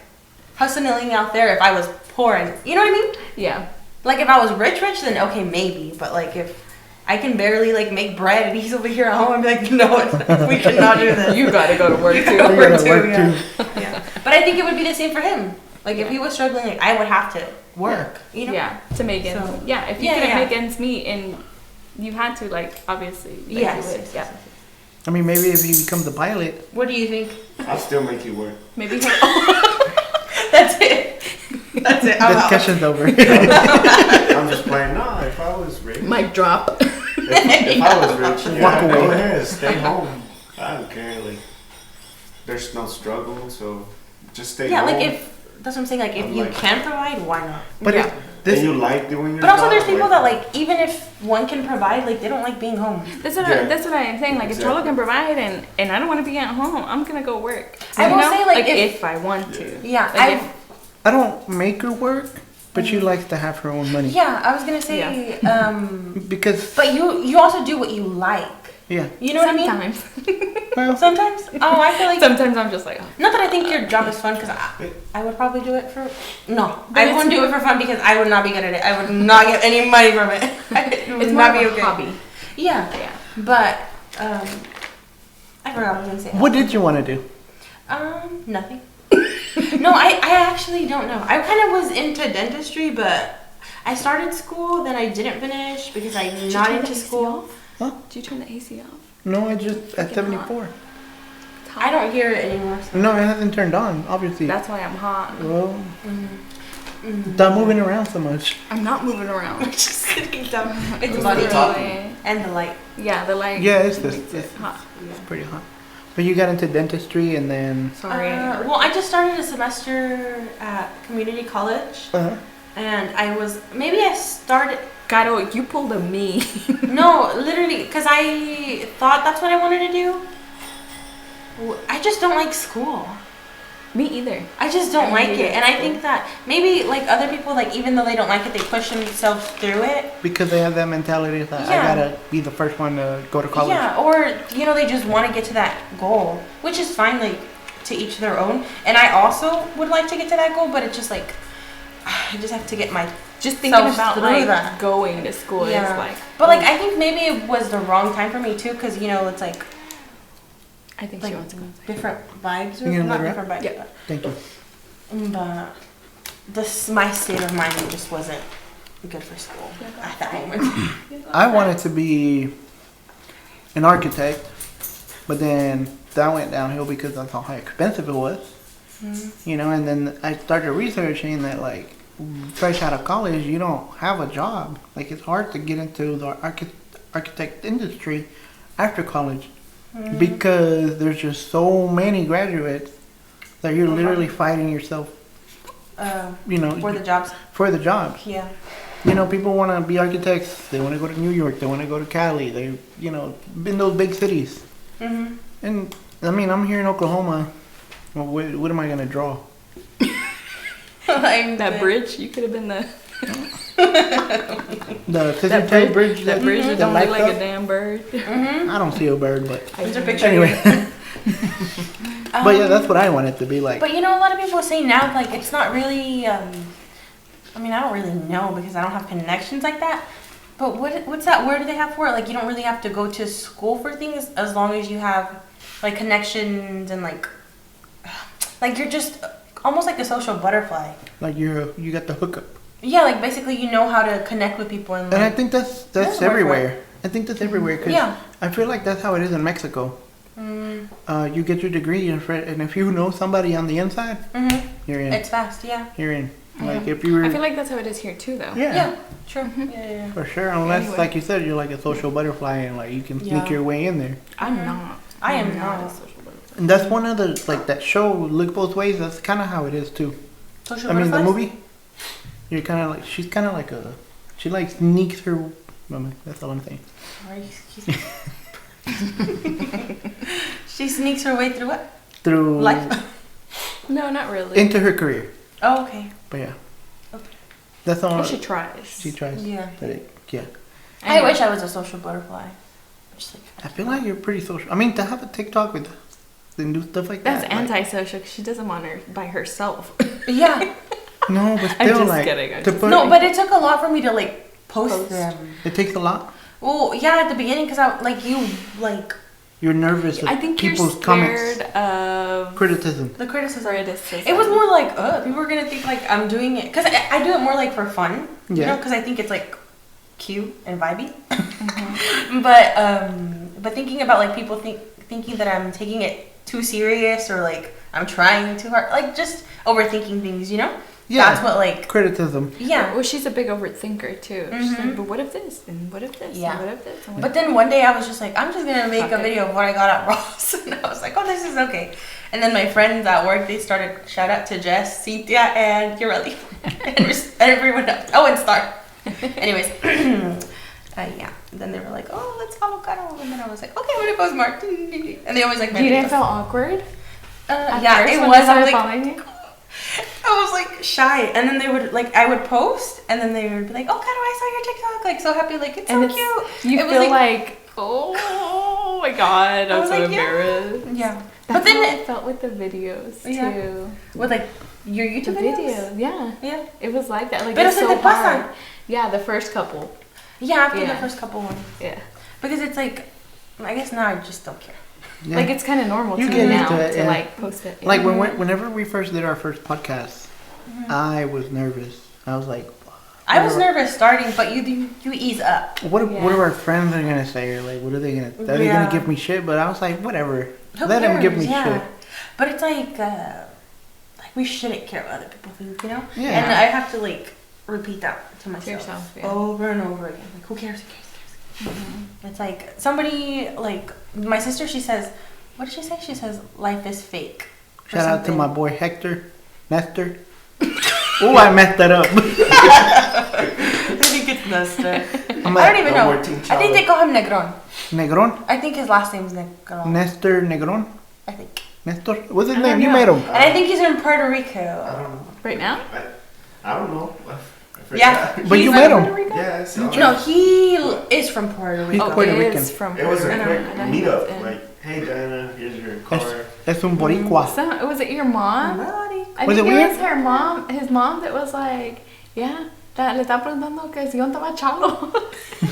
hustling out there if I was poor and you know what I mean? Yeah. Like if I was rich, then okay, maybe. But like if I can barely like make bread and he's over here at home, I'd be like, no, we cannot do this. You gotta go to work too. You gotta work yeah. too. Yeah. But I think it would be the same for him. Like if he was struggling, like I would have to work. You know? Yeah, to make ends. So- Yeah, if you couldn't make ends meet and you had to, like, obviously. Like, Yes. you would. Yeah. I mean, maybe if he becomes a pilot. What do you think? I'll still make you work. Maybe. That's it. That's it. I'm out. Discussion's over. I'm just playing. No, if I was rich, Mic drop. if I was rich, Walk yeah, away. go ahead, stay home. I don't care. Like, there's no struggle, so just stay Yeah, home. like if that's what I'm saying. Like if I'm you like- can provide, why not? But Yeah. and you like doing your But also, job, there's people that like even if one can provide, like they don't like being home. That's what, Yeah. that's what I'm saying. Like, if Exactly. Cholo can provide and I don't want to be at home, I'm going to go work. I You will know? say, like, if- if I want to. Yeah, Like, if- I don't make her work, but she likes to have her own money. yeah, I was gonna say, Because, but you also do what you like. yeah. You know what I mean? Sometimes. Well, Sometimes. Oh, I feel like Sometimes I'm just like, oh. not that I think your job is fun because I would probably do it for no. But I it's wouldn't do it for fun because I would not be good at it. I would not get any money from it. It would It's more not of be a okay. hobby. Yeah, Yeah. but I forgot what I was gonna say. what did you want to do? Nothing. No, I actually don't know. I kind of was into dentistry, but I started school, then I didn't finish because I'm Did you not turn into the AC school. off? Huh? Did you turn the AC off? No, I just at Freaking 74. It's hot. I don't hear it anymore. So. No, it hasn't turned on, obviously. That's why I'm hot. Well, stop moving around so much. I'm not moving around. Just sitting down. It's It's body really- and the light. Yeah, the light. Yeah, it's makes this. it It's hot. pretty hot. But you got into dentistry and then. Sorry. Well, I just started a semester at community college, and I started. Caro, you pulled a me. No, literally, because I thought that's what I wanted to do. I just don't like school. Me either. I just don't I like hated it, and I school. think that maybe like other people, like even though they don't like it, they push themselves through it. Because they have that mentality that Yeah. I gotta be the first one to go to college. Yeah, or you know they just want to get to that goal, which is fine, like to each their own. And I also would like to get to that goal, but it's just like I just have to get my Just thinking Self about through like that. going to school is like. But like I think maybe it was the wrong time for me too, because you know it's like I think like she wants to go. different vibes or You gonna not let her different vibes. Yeah. Thank you. But my state of mind just wasn't good for school at that moment. I wanted to be an architect, but then that went downhill because I saw how expensive it was. You know, and then I started researching that, like, fresh out of college, you don't have a job. Like, it's hard to get into the architect industry after college because there's just so many graduates that you're literally fighting yourself, you know, For the jobs. for the jobs. Yeah. You know, people want to be architects. They want to go to New York. They want to go to Cali. They, you know, in those big cities. Mm-hmm. And, I mean, I'm here in Oklahoma. Well, what am I going to draw? That bridge, you could have been the Scissor tape bridge. That bridge that don't look like a damn bird. I don't see a bird, but There's a picture. anyway. But yeah, that's what I want it to be like. But you know, a lot of people say now, like, it's not really, I mean, I don't really know because I don't have connections like that. But what's that word they have for it? Like, you don't really have to go to school for things as long as you have, like, connections and, like you're just almost like a social butterfly. Like you got the hookup. Yeah, like, basically you know how to connect with people. And I think that's everywhere. I think that's everywhere because Yeah. I feel like that's how it is in Mexico. You get your degree and if you know somebody on the inside, you're in. It's fast, yeah. You're in. Like if you were. I feel like that's how it is here too, though. Yeah, true. Yeah. For sure, unless Anyway. like you said, you're like a social butterfly and like you can sneak Yeah. your way in there. I'm not. I am a not. social butterfly. And that's one of the like that show Look Both Ways. That's kind of how it is too. Social I mean the butterflies? movie. You're kind of like she's kind of like she like sneaks her. That's all I'm saying. She sneaks her way through what? Through Life? No, not really. into her career. Oh, okay. But yeah. Okay. That's all. Well, she tries. She tries. Yeah. Yeah. I wish I was a social butterfly. Just like, I feel like you're pretty social. I mean, to have a TikTok with and do stuff like That's that. Like, antisocial because she does them on her by herself. yeah. no, but I'm still, just like kidding, I'm to just put. No, but it took a lot for me to like post them. It takes a lot. Well, yeah, at the beginning, because I like you like You're nervous of I think people's you're comments, scared of criticism. the criticism. criticism. It was more like, people are gonna think like I'm doing it because I do it more like for fun, you Yeah. know, because I think it's like cute and vibey. Mm-hmm. But thinking about like people thinking that I'm taking it too serious or like I'm trying too hard, like just overthinking things, you know. Yeah. That's what like. Criticism. Yeah. Well, she's a big overthinker too. She's like, but what if this? And what if this? Yeah. And what if this? And what But if then one day I was just like, I'm just gonna make Fuck a it. video of what I got at Ross, and I was like, oh, this is okay. And then my friends at work, they started shout out to Jess, Cynthia, and Kirelli, and everyone else. Oh, and Star. Anyways, yeah. Then they were like, oh, let's follow Carol, and then I was like, okay, I'm gonna post more. And they always like. You didn't feel awkward? Yeah, first it when was. they I was started like. following you? I was like shy, and then they would like I would post, and then they would be like, "Oh, Carol, I saw your TikTok, like so happy, like it's so cute." You It was feel like, oh my god, I I'm was so like, yeah. embarrassed. Yeah, That's but then how I felt with the videos Yeah. too. with like your The YouTube videos. videos, yeah. Yeah, It was like that. Like Pero it's se so te pasan. hard. Yeah, the first couple. yeah. After the Yeah. first couple ones, Yeah. because it's like, I guess now I just don't care. Yeah. Like it's kind of normal You to get me used now to it, to yeah. like post it. Like Yeah. whenever we first did our first podcast, I was nervous. I was like, I was nervous starting, but you ease up. what Yeah. are our friends are gonna say? Or like, what are they gonna? Are they Yeah. gonna give me shit? But I was like, whatever. Who Let them give cares? me Yeah. shit. But it's like we shouldn't care what other people think, you know? Yeah. And I have to like repeat that to myself yourself, yeah. over and over again. Like, who cares? Who cares? Who cares? It's like somebody like my sister. She says, what did she say? She says life is fake. or Shout out to something. my boy Hector, Nestor. Oh, I messed that up. I think it's Nestor. I'm I don't even know. We're Team I think they call him Negron. Negron, I think his last name's Negron. Nestor Negron, I think. Nestor. What's his I name? don't You know. made him. And I think he's in Puerto Rico. I don't know. Right now? I don't know. I forgot. Yeah. But He's you in met Puerto him. Rico? Yeah, it's all No, right. he is from Puerto He's Rico. Puerto it Rican. is from It was a Puerto quick Rico. I know he meetup. was in- Like, hey Diana, here's your car. Es un boricua. Was it your mom? I Was think it it weird? was her mom, his mom that was like, yeah, le está preguntando que si yo estaba chalo.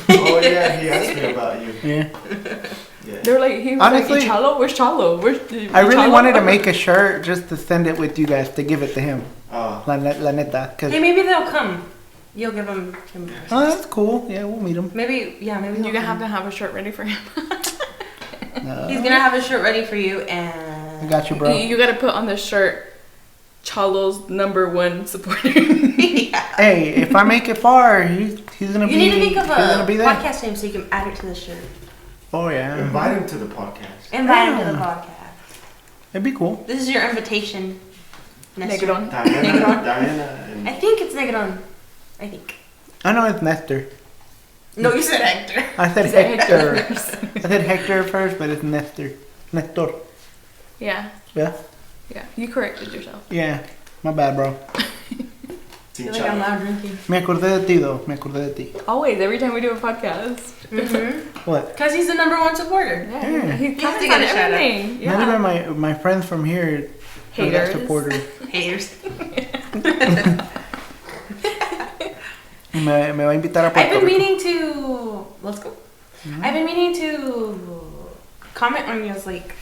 Oh yeah, he asked me about you. Yeah. Yeah. They were like, he was Honestly, like, "Y Chalo? Where's Chalo? I really wanted to make a shirt just to send it with you guys to give it to him. No. La neta. Cause, Hey, maybe they'll come. You'll give them. oh, that's cool. Yeah, we'll meet him. Maybe, yeah, maybe You're they'll gonna have come. to have a shirt ready for him. He's gonna have a shirt ready for you, I and got you, bro. You gotta put on the shirt Chalo's #1 supporter. yeah. Hey, if I make it far, he's gonna be. You need to think of he's gonna be a there. podcast name so you can add it to the shirt. Oh yeah. Invite him to the podcast. Invite him to the podcast. It'd be cool. This is your invitation. Nestor. Negron. Diana and I think it's Negron. I think. I know it's Nestor. No, you said Hector. I said Is it Hector. Hector? I said Hector first, but it's Nestor. Nestor. Yeah. Yeah. Yeah. You corrected yourself. Yeah. My bad, bro. I feel like I'm loud drinking. Me acordé de ti, though. Me acordé de ti. Always, every time we do a podcast. What? Because he's the #1 supporter. Yeah. Yeah. He You have to comments get on a shout out. everything. Not Yeah. even my friends from here are that Haters. supporter. Haters. Me va a invitar a I've Puerto been Rico. meaning to. Let's go. I've been meaning to comment on your like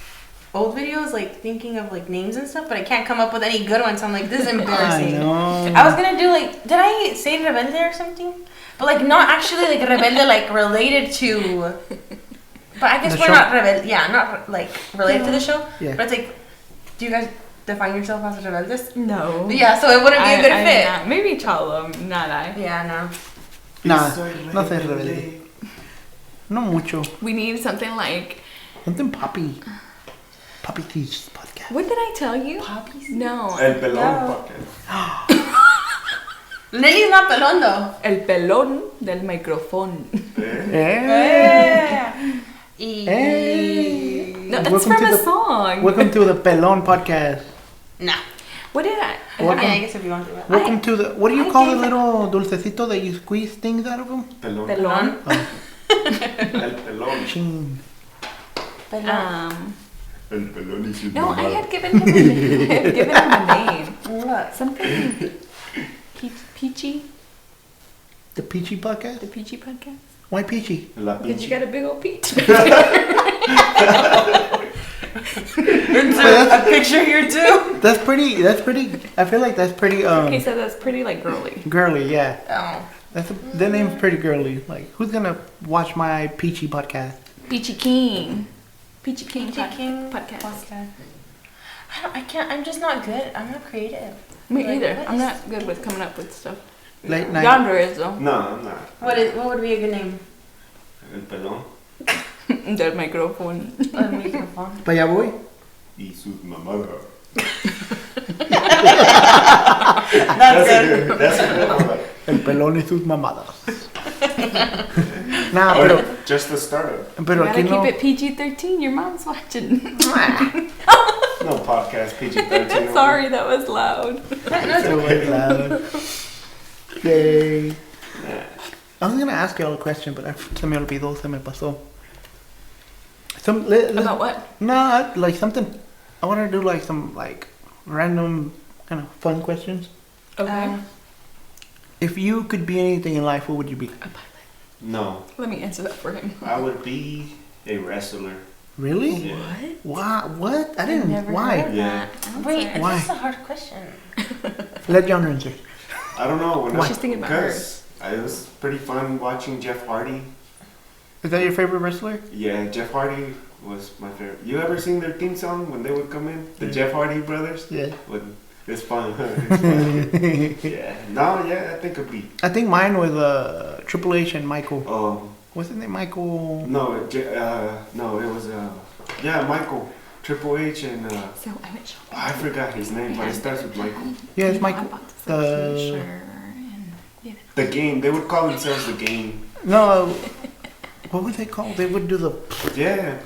old videos, like thinking of like names and stuff, but I can't come up with any good ones. So I'm like, this is I embarrassing. know. I was gonna do like, did I say rebelde or something? But like not actually like rebelde, like related to. But I guess The we're show? not rebelde. Yeah, not like related to the show. Yeah. But it's like, do you guys define yourself as rebeldes? No. Yeah, so it wouldn't be a good fit. Not. Maybe Chalo, not I. Yeah, no. Nah, no sé rebelde. No mucho. We need something like. Something Poppy. Poppy Teach podcast. What did I tell you? Poppies? No. El Pelón No. podcast. Nelly's not pelón though. El pelón del micrófono. Eh. Hey. No, that's Welcome from to a the- song. Welcome to the Pelon podcast. Nah. What did I? Welcome. Yeah, I guess if you want to do that. Welcome to the. What do you I call the gave it- little dulcecito that you squeeze things out of them? Pelón. Pelón. Oh, El Pelón. ching. El Pelón y su No, I mamá. had given him a name. What? Something. Peachy. The Peachy podcast? The Peachy podcast. Why Peachy? La Because you pinche. got a big old peach. A picture here too. That's pretty. I feel like that's pretty. He said that's pretty like girly. Girly, yeah. Oh. That name's pretty girly. Like, who's gonna watch my Peachy podcast? Peachy King. Peachy King, Peachy King podcast. I can't. I'm just not good. I'm not creative. Me Like, either. what I'm is- not good with coming up with stuff. Late night. Yonder is though. No, I'm not. What would be a good name? El Pelón Del micrófono. A microphone. Pa' allá voy. y sus mamadas. That's good. That's a good one. El pelón y sus mamadas. Nah, Or pero, just the startup. pero You aquí gotta no. keep it PG-13. Your mom's watching. No podcast PG-13. Sorry, that was loud. Se ve loud. Yay. Nah. I was gonna ask y'all a question, but se me olvidó, se me pasó. About what? Nah, like something. I want to do like some like random kind of fun questions. Okay. If you could be anything in life, what would you be? No, Let me answer that for him. I would be a wrestler. Really? Yeah. Why? What? I didn't. Never Why? heard Yeah. that. Wait, answer. Why? that's a hard question. Let John answer. I don't know. When Why? She's thinking about her. Because it was pretty fun watching Jeff Hardy. Is that your favorite wrestler? Yeah, Jeff Hardy was my favorite. You ever seen their theme song when they would come in? The Yeah. Jeff Hardy brothers? Yeah. It's fun. It's fun. Yeah. No, yeah, I think it'd be. I think mine was Triple H and Michael. Oh, What's his name? Michael. no, no, it was, yeah, Michael. Triple H and, So I went shopping. I forgot his name, but it starts with Michael. Yeah, it's I Michael. bought some The t-shirt and yeah. The Game. They would call themselves The Game. no. What would they call? They would do the. Yeah.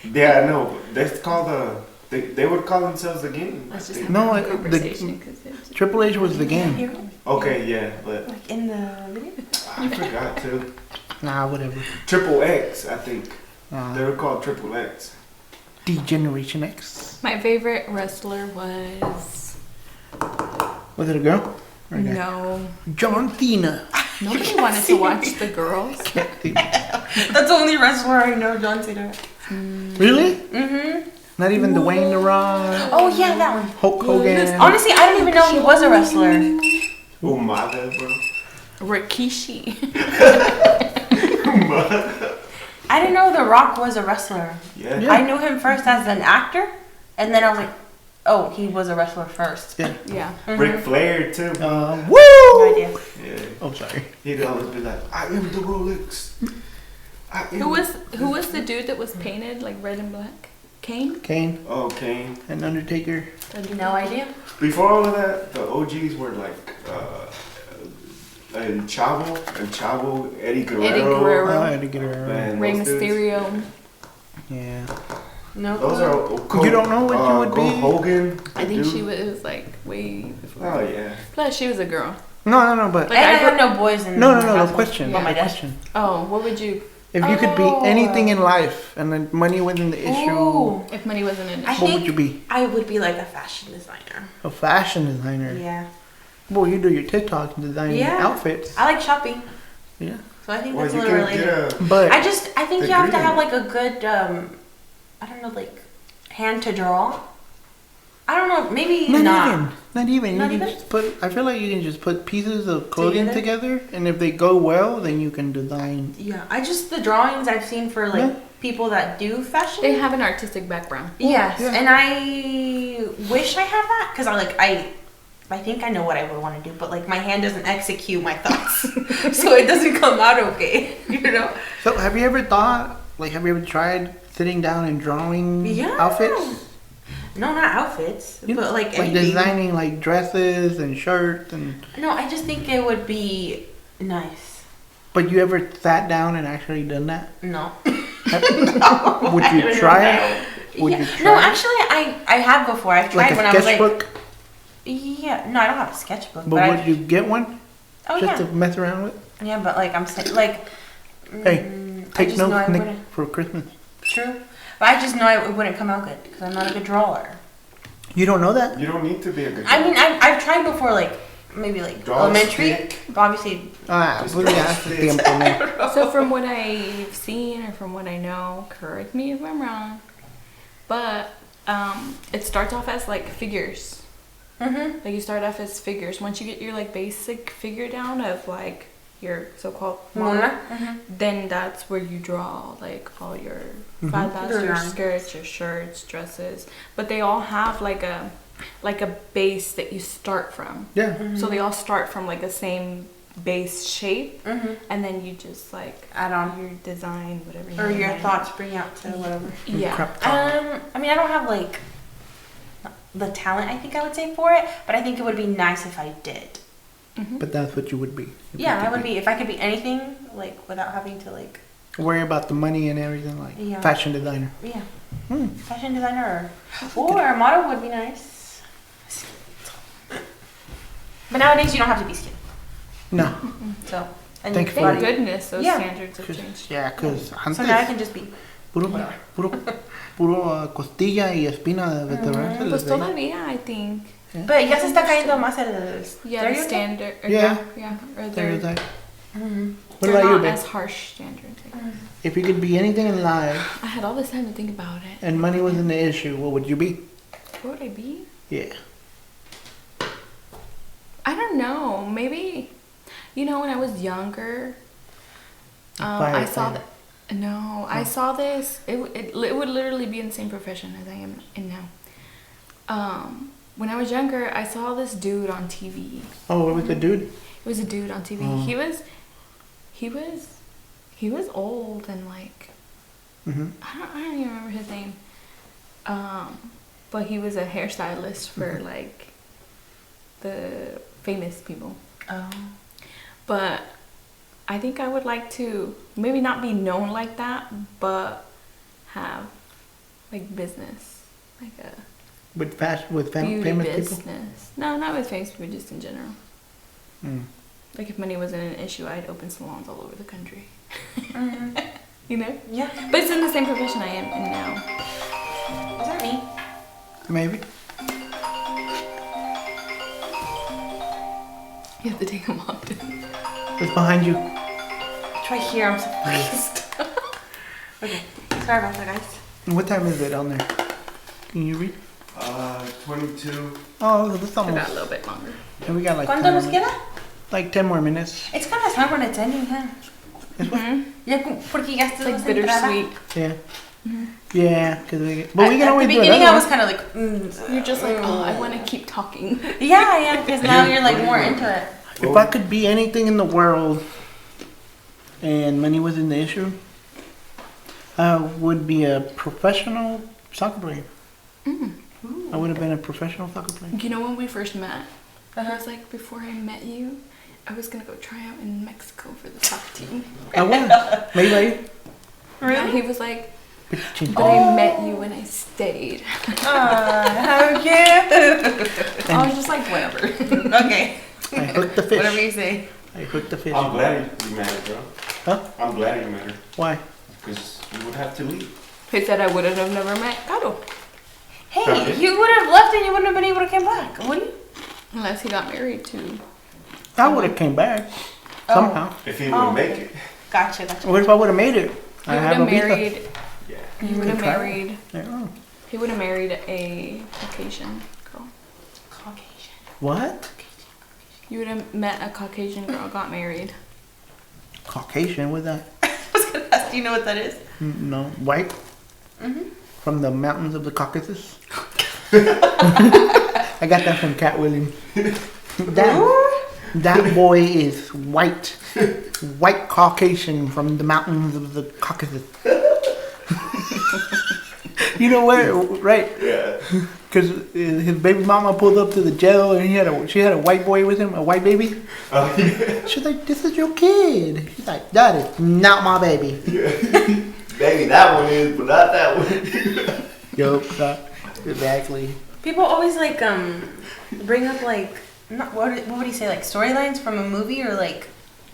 Yeah, no, that's called they would call themselves The Game. Let's just I have think. No, a the- conversation because it's Triple H was the game. Hero? Okay, yeah, but Like in the video? I forgot too. Nah, whatever. Triple X, I think. They Nah. were called Triple X. D-Generation X. my favorite wrestler was Was it a girl? Or a guy? no. John Cena. Nobody wanted to watch the girls. That's the only wrestler I know, John Cena. Really? Mm-hmm. Not even Dwayne The Rock. Oh yeah, that one. Hulk Hogan. Honestly, I didn't even know he was a wrestler. Umada, bro. Rikishi. I didn't know The Rock was a wrestler. Yeah. Yeah. I knew him first as an actor, and then I was like, oh, he was a wrestler first. Yeah. Yeah. Ric Flair, too. No Woo! idea. Yeah. Oh, sorry. He'd always be like, I am the Rolex. I am Who was the dude that was painted like red and black? Kane? Kane Oh, Kane. and Undertaker. No idea. Before all of that, the OGs were like, Chavo, Eddie Guerrero. Eddie Guerrero. Oh, I had to get her around. Man, Rey those dudes. Mysterio. Yeah. No. Those clue. are. You don't know what you would be? Hogan. I think dude. she was like way before. Oh yeah. Plus, she was a girl. No, but Like, And I I have grew- no boys in no, my the household. question. But my The dad. question. Oh, what would you? If you could be Oh. anything in life and then money wasn't the issue, Ooh. If money wasn't an I issue. what think would you be? I would be like a fashion designer. A fashion designer. Yeah. Well, you do your TikTok and design Yeah. outfits. I like shopping, Yeah. so I think Or that's a you little could related. get a. But I think The you have to green. have like a good, I don't know, like hand to draw. I don't know, maybe not not. even. Not even. Not You can even? just put. I feel like you can just put pieces of clothing together, and if they go well, then you can design. Yeah, the drawings I've seen for like Yeah. people that do fashion. They have an artistic background. Yes, Yeah. and I wish I had that because I think I know what I would want to do, but like my hand doesn't execute my thoughts, so it doesn't come out okay. You know? So, have you ever thought? Like, have you ever tried sitting down and drawing Yeah. outfits? No, not outfits, You know, but like like anything. designing like dresses and shirts and. No, I just think it would be nice. But you ever sat down and actually done that? No. Would you try it? Would Yeah. you try? No, actually, I have before. I've tried like a when I was sketchbook. like. Yeah, no, I don't have a sketchbook. But But would I, you get one oh just yeah, to mess around with? yeah, but like I'm saying, like. Hey, I Take just know I notes, Nick, wouldn't. for Christmas. True, but I just know it wouldn't come out good because I'm not a good drawer. You don't know that? You don't need to be a good. I mean, I've tried before, like maybe like Draw a elementary, stick. but obviously. Ah, Just pues draw ya, sticks. tiempo, ¿no? So from what I've seen or from what I know, correct me if I'm wrong, but it starts off as like figures. Mhm. Like you start off as figures. Once you get your like basic figure down of like your so-called mona, then that's where you draw like all your faldas, your Design. skirts, your shirts, dresses. But they all have like a base that you start from. Yeah. So they all start from like the same base shape, and then you just like Add on. your design, whatever. Or you your want. thoughts bring out to whatever. Yeah. Crap top. I mean, I don't have like the talent. I think I would say for it, but I think it would be nice if I did. But that's what you would be. if you Yeah, I could would be if I could be anything like without having to like Worry about the money and everything, like Yeah. fashion designer. yeah, Hmm. fashion designer or a model would be nice. But nowadays you don't have to be skinny, No. so and Thank you for Thank Body. goodness those Yeah. standards have changed. Yeah, because So now I antes can just be. puro costilla y espina de veterano. Pues todavía, I think. But ya se está cayendo más el Yeah, the stereotype. standard. Or Yeah. yeah. Or they're Stereotype. Mhm. What they're about you, not babe? as harsh standards. I guess. If you could be anything in life I had all this time to think about it. and money wasn't the issue, what would you be? What would I be? Yeah. I don't know. Maybe, you know, when I was younger, I saw Firefighter. that. No, I saw this. It would literally be in the same profession as I am in now. When I was younger, I saw this dude on TV. Oh, it was a dude? It was a dude on TV. Oh. He was old and like Mm-hmm. I don't even remember his name. But he was a hairstylist for like the famous people. Oh. But I think I would like to maybe not be known like that, but have like business, like a With fashion, with beauty famous business. people? No, not with famous people, just in general. Mm. Like if money wasn't an issue, I'd open salons all over the country. Mhm. You know? Yeah. But it's in the same profession I am in now. Is that me? Maybe. You have to take them off. It's behind you. It's right here. I'm surprised. Okay. Sorry about that, guys. What time is it on there? Can you read? 22. Oh, that's I got a almost. little bit longer. And we got like ¿Cuánto 10 nos more queda? like 10 more minutes. It's kind of hard when it's ending, huh? Ya, porque ya It's estás like bittersweet. Yeah. Yeah, because but we can at always the do beginning, another I was one. kind of like, You're just like, oh, I want to keep talking. yeah, because now you're like more into it. If I could be anything in the world and money wasn't the issue, I would be a professional soccer player. I would have been a professional soccer player. You know when we first met, I was like, before I met you, I was gonna go try out in Mexico for the soccer team. I would. Maybe. Yeah, he was like, but Oh. I met you and I stayed. How cute. I was just like, whatever. Okay. I hooked the fish. Whatever you say. I hooked the fish. I'm glad you married, bro. Huh? I'm glad you married. Why? Because you would have to leave. He said I wouldn't have never met Caro Hey, Okay. you would have left and you wouldn't have been able to come back, wouldn't you? unless he got married to. I would have came back somehow. If he would make it. Gotcha. What if I would have made it? He I would have have a visa. married. Yeah. He would have travel. married. Yeah. He would have married a Caucasian girl. Caucasian. What? You would have met a Caucasian girl, got married. Caucasian? What's that? I was gonna ask, do you know what that is? No. White? Mm-hmm. From the mountains of the Caucasus? I got that from Cat Williams. That boy is white. White Caucasian from the mountains of the Caucasus. You know where, right? Yeah. Because his baby mama pulled up to the jail and she had a white boy with him, a white baby. Yeah. She's like, this is your kid. She's like, that is not my baby. Maybe that one is, but not that one. Yup, exactly. People always like bring up like not what would he say, like storylines from a movie or like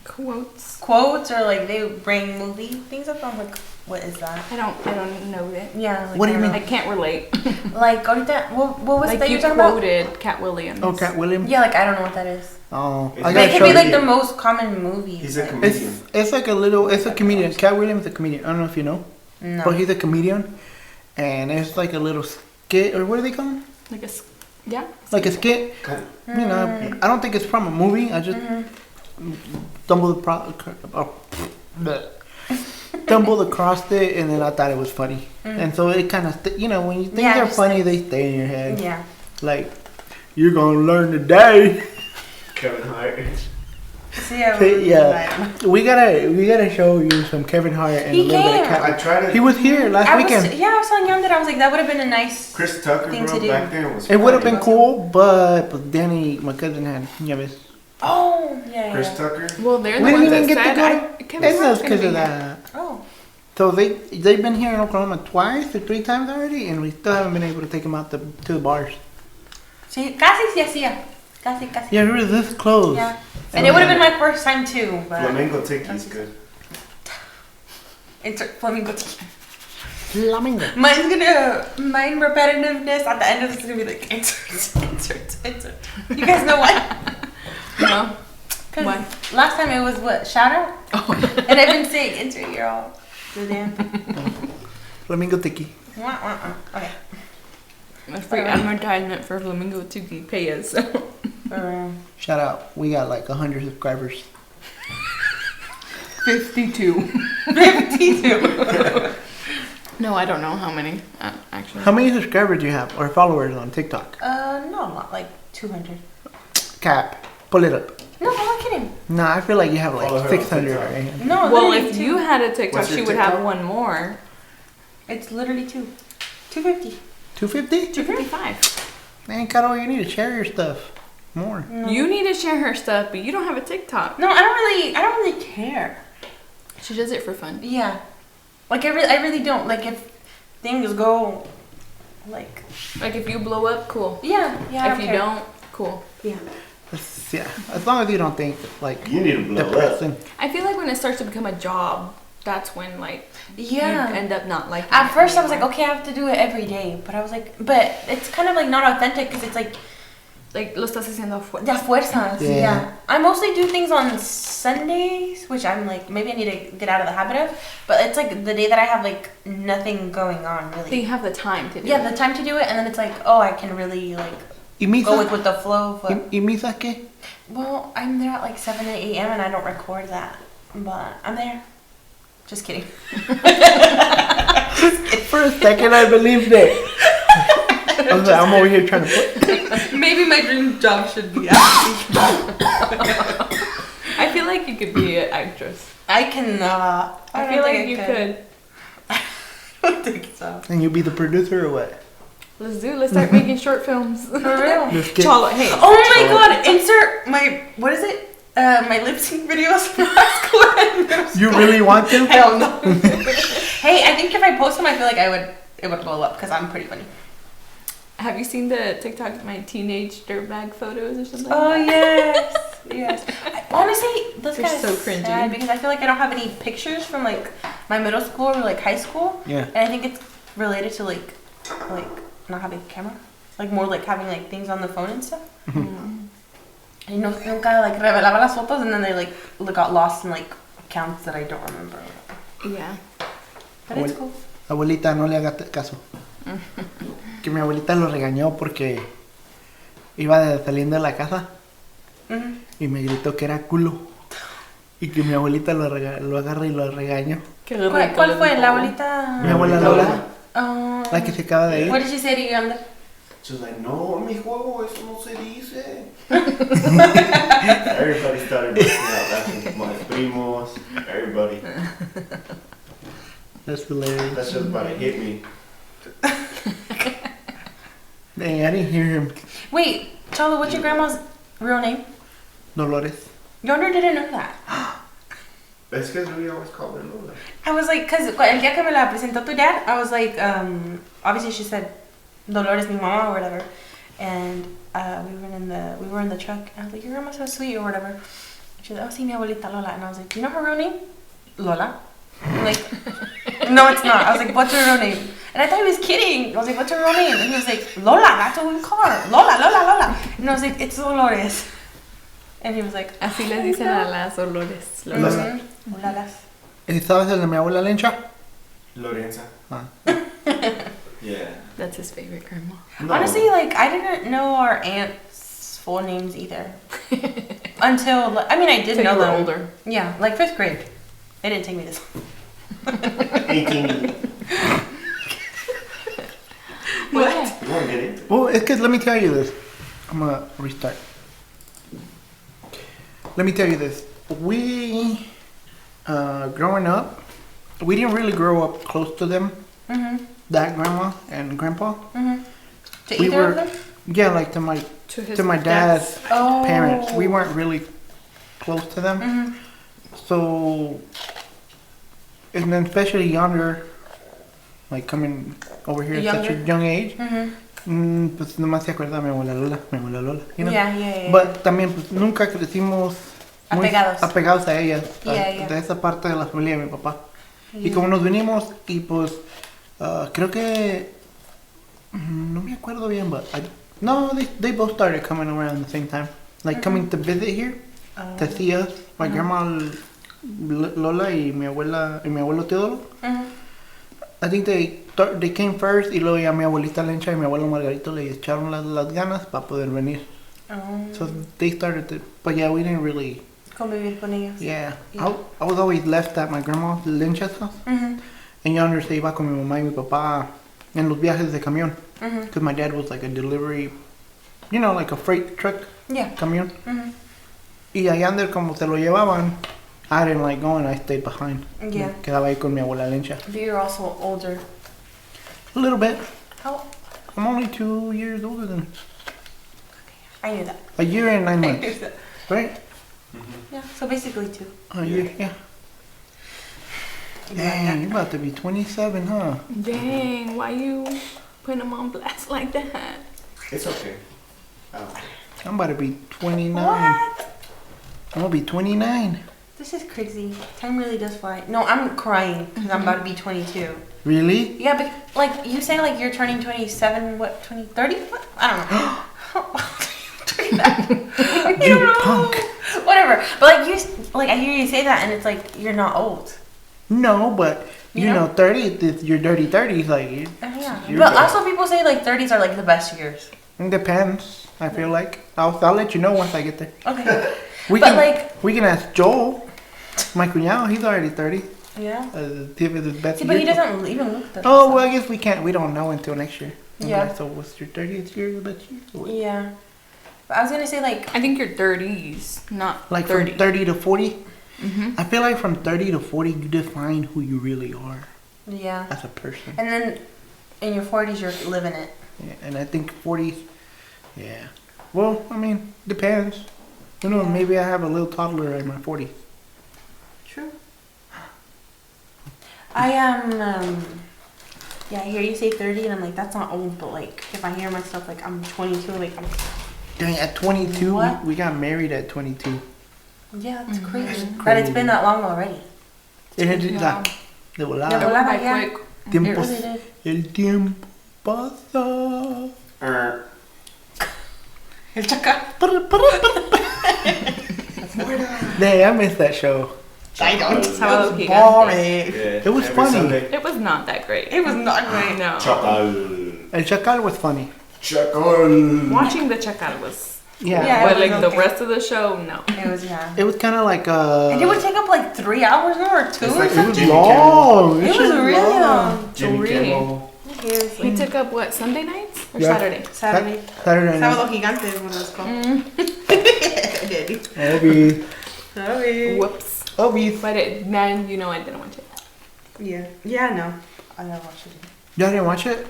Quotes. quotes or like they bring movie things up. I'm like, what is that? I don't know it. Yeah. Like, What do you I don't I can't relate. know. Like ahorita, what was it Like that you you're talking about? quoted Cat Williams. Oh, Cat Williams? Yeah, like I don't know what that is. Oh, It's I But gotta it could show be you. like the most common movies. He's a like- comedian. It's like it's a comedian. Cat Williams is a comedian. I don't know if you know. No. But he's a comedian. And it's like a little skit, or what do they call it? Like a, yeah. Like a skit. Kind You know, I don't think it's from a movie. I just stumbled across it, and then I thought it was funny. And so it kind of, when you think Yeah, they're just funny, they stay in your head. Yeah. Like, you're gonna learn today. Kevin Hart. So yeah. Yeah, we gotta show you some Kevin Hart and He a little bit of came. I Cat. tried to. He was here last weekend. I was telling him that I was like, that would have been a nice. Chris Tucker, thing bro, to do. back then was. It would have funny. been cool, but Danny, my cousin, had. Oh, yeah. Chris yeah. Tucker. Well, they're We the didn't ones even that get to said go. Kevin It's Hart's because gonna of be that. Oh. So they've been here in Oklahoma twice or 3 times already, and we still haven't been able to take them out to the bars. Sí, casi sí hacía. Casi. Yeah, we were this close. Yeah. And it would have been my first time too. But Flamingo Tiki is good. insert flamingo. Flamingo. Mine repetitiveness at the end of this is gonna be like insert. You guys know why? No. 'Cause Why? last time it was what? Shout out? And I've been saying insert your all. The damn thing. Flamingo tiki. Okay. A free advertisement for Flamingo Tiki. Pay us. Shout out. We got like 100 subscribers. 52. 52. No, I don't know how many, actually. How many subscribers do you have or followers on TikTok? No, not like 200. Cap. Pull it up. No, I'm not kidding. No, I feel like you have Follow like her on 600. TikTok. Right? No, Well, literally if two. you had a TikTok, What's your she would have TikTok? one more. It's literally 250. 250? 255. Man, Carol, you need to share your stuff more. No. You need to share her stuff, but you don't have a TikTok. No, I don't really care. She does it for fun. Yeah. Like I really don't. Like if things go like Like if you blow up, cool. yeah. I If you care. don't, cool. Yeah. Yeah, as long as you don't think like You need to blow up. depressing. I feel like when it starts to become a job, that's when like Yeah. you end up not liking At it first I was like, anymore. okay, I have to do it every day. But I was like, but it's kind of like not authentic because it's like Like, lo estás haciendo fuerte. De fuerzas. Yeah. Yeah. I mostly do things on Sundays, which I'm like, maybe I need to get out of the habit of. But it's like the day that I have like nothing going on, really. So you have the time to do it. Yeah, the time to do it, and then it's like, oh, I can really like ¿Y misa? go with the flow. But, ¿Y misa qué? well, I'm there at like 7 a.m. and I don't record that, but I'm there. Just kidding. For a second, I believed it. I was like, I'm over here trying to put. Maybe my dream job should be acting. I feel like you could be an actress. I cannot. I feel like you could. I don't think so. And you be the producer or what? Let's start making short films. For real. Just get, Cholo, hey. Oh my god, insert my, what is it? My lip sync videos from high school and middle school. you really want to? Hell no. Hey, I think if I post them, I feel like it would blow up because I'm pretty funny. Have you seen the TikTok, my teenage dirtbag photos or something? Oh, like that? yes. Honestly, those They're guys so cringy. sad because I feel like I don't have any pictures from like my middle school or like high school. Yeah. And I think it's related to like not having a camera. Like more like having like things on the phone and stuff. Mm. Y no, nunca like revelaba las fotos and then they like got lost in like accounts that I don't remember. Yeah. But it's cool. Abuelita, no le hagas caso. Que mi abuelita lo regañó porque iba saliendo de la casa Mhm. y me gritó que era culo. Y que mi abuelita lo agarra y lo regañó. Qué ¿Cuál fue? ¿La abuelita? Mi abuela Lola, Oh. la que se acaba de What ir. did she say to you, Ander? She was like, no, mi juego, eso no se dice. Everybody started busting out laughing. My primos, everybody. That's hilarious. That's just about to hit me. Dang, I didn't hear him. Wait, Cholo, what's your grandma's real name? Dolores. Yonder didn't know that. That's because we always call her Lola. I was like, cause el día que me la presentó tu dad, I was like, obviously she said Dolores mi mama or whatever, and we were in the truck, and I was like, your grandma's so sweet or whatever. She was like, oh, sí, mi abuelita Lola, and I was like, do you know her real name? Lola. I'm like, no, it's not. I was like, what's her real name? And I thought he was kidding. I was like, what's her real name? And he was like, Lola, that's what we call her. Lola, Lola, Lola. And I was like, it's Dolores. And he was like, Así les dicen a las olores. Lola. Lolas. ¿Sabes el de mi abuela Lencha? Lorenza. Ah. Yeah. That's his favorite grandma. No. Honestly, like, I didn't know our aunt's full names either. Until, I mean, I did Till know you were them. older. Yeah, like 5th grade. It didn't take me this long. 18. What? You want to get into it? Well, it's 'cause let me tell you this. I'm gonna restart. Let me tell you this. We, growing up, we didn't really grow up close to them. Mm-hmm. That grandma and grandpa. Mm-hmm. To We either were- of them? Yeah, like to my dad's Oh. parents. We weren't really close to them. Mm-hmm. So, and then especially younger, like coming over here at such a Younger. young age, Mm-hmm. pues nomás se acuerda mi abuela Lola, you know? Yeah. But también pues nunca crecimos muy apegados a ella, Yeah. de esa parte de la familia de mi papá. Y como nos vinimos y pues creo que no me acuerdo bien, but no, they both started coming around at the same time, like coming to visit here to see us. My grandma Lola y mi abuelo Teodoro. Mm-hmm. I think they came first y luego ya mi abuelita Lencha y mi abuelo Margarito le echaron las ganas para poder venir. Oh. So they started to, but yeah, we didn't really. Convivir con ellos. Yeah, Yeah. I was always left at my grandma Lencha's house. Mm-hmm. And yonder se iba con mi mamá y mi papá en los viajes de camión. Mm-hmm. Because my dad was like a delivery, you know, like a freight truck Yeah. camión. Mm-hmm. Y allá under como se lo llevaban, I didn't like going, I stayed behind. Yeah. Quedaba ahí con mi abuela Lencha. But you're also older. A little bit. How? I'm only 2 years older than I knew that. a year and 9 I months, knew that. right? Yeah, so basically 2. A year, yeah. Dang, you're about to be 27, huh? Dang, why you putting them on blast like that? It's okay. I'm about to be 29. What? I'm gonna be 29. This is crazy. Time really does fly. No, I'm crying because I'm about to be 22. Really? Yeah, but like you say, like you're turning 27. What? 30? What? I don't know. You punk. Whatever. But like I hear you say that, and it's like you're not old. No, but you know 30, your dirty 30s, like Yeah. you're But good. also people say like 30s are like the best years. It depends. I feel like I'll let you know once I get there. Okay. We But, can like- we can ask Joel, my cuñado. He's already 30. Yeah. See if it's his best See, but he year. doesn't even look that. Oh well, I guess we can't. We don't know until next year. Yeah. Okay, so what's your 30th year? The best year? Or what? Yeah. But I was gonna say like I think your 30s, not Like 30. from 30 to 40. Mm-hmm. I feel like from 30 to 40, you define who you really are yeah. as a person. And then in your 40s you're living it. Yeah, and I think 40s, yeah. Well, I mean, depends. You know, Yeah. maybe I have a little toddler in my 40s. True. I am. Yeah, I hear you say 30, and I'm like, that's not old. But like, if I hear myself like I'm 22, like I'm. Dang, at 22, What? we got married at 22. Yeah, that's crazy. That's But it's been crazy. that long already. Yeah. De volada. De volada. By yeah. quick. Tiempo, It really did. el tiempo pasa. El chacal. Dang, I missed that show. I don't. Sábado Gigante. Yeah, It was every funny. Sunday. It was not that great. It was not great. No. Chacal. El Chacal was funny. Chacal. Watching the Chacal was. Yeah. Yeah. But it was like the okay. rest of the show, no. It was yeah. It was kind of like And it would take up like 3 hours more or 2 It's or like something. Jimmy long. It was really long. Jimmy Really? Kimmel. He took up what, Sunday nights or Yeah. Saturday? Saturday. Saturday night. Sábado Gigante is what it was called. Obi. Sorry. Whoops. Obi. But it, man, you know I didn't watch it. Yeah. Yeah, no. I never watched it. Y'all didn't watch it?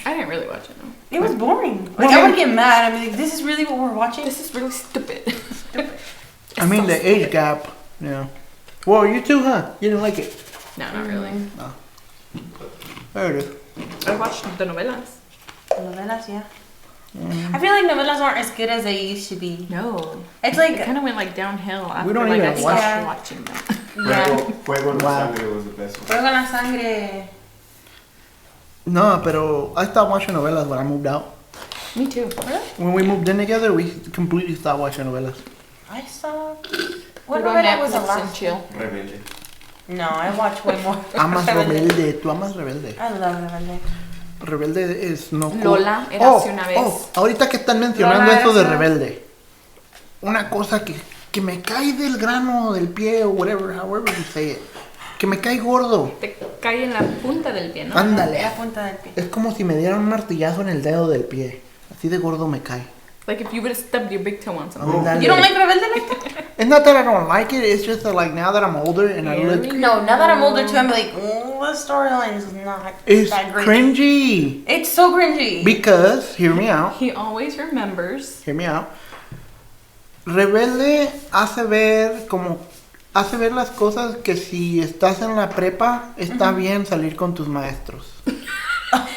I didn't really watch it, no. It was boring. Like, Well, I man- would get mad. I mean, like, this is really what we're watching? This is really stupid. I mean, the age gap. Yeah. Well, you too, huh? You didn't like it. No, not really. There it is. I watched the novelas. Novelas, yeah. I feel like novelas aren't as good as they used to be. No. It's It like, kind of went like downhill after don't like even I watch- stopped watching them. yeah. Fuego en la Wow. Sangre was the best one. Fuego en la Sangre. No, pero I stopped watching novelas when I moved out. Me too. When we moved in together, we completely stopped watching novelas. I saw. What What about novela was the Netflix and last? chill? Rebelde. No, I watch way more. Amas Rebelde. Tú amas Rebelde. I love Rebelde. Rebelde es no. Lola, Érase una vez. Ahorita que están mencionando Lola, eso de Érase una- Rebelde. Una cosa que me cae del grano del pie o whatever, however you say it. Que me cae gordo. Te cae en la punta del pie, ¿no? Ándale. La punta del pie. Es como si me dieran un martillazo en el dedo del pie. Así de gordo me cae. Like if you would have stubbed your big toe on something. Ándale. You don't like Rebelde like that? It's not that I don't like it. It's just that like now that I'm older and I look, Really? No, now that I'm older too, I'm like, the storyline is not it's that great. cringy. It's so cringy. Because hear me out. He always remembers. Hear me out. Rebelde hace ver las cosas que si estás en la prepa está bien salir con tus maestros.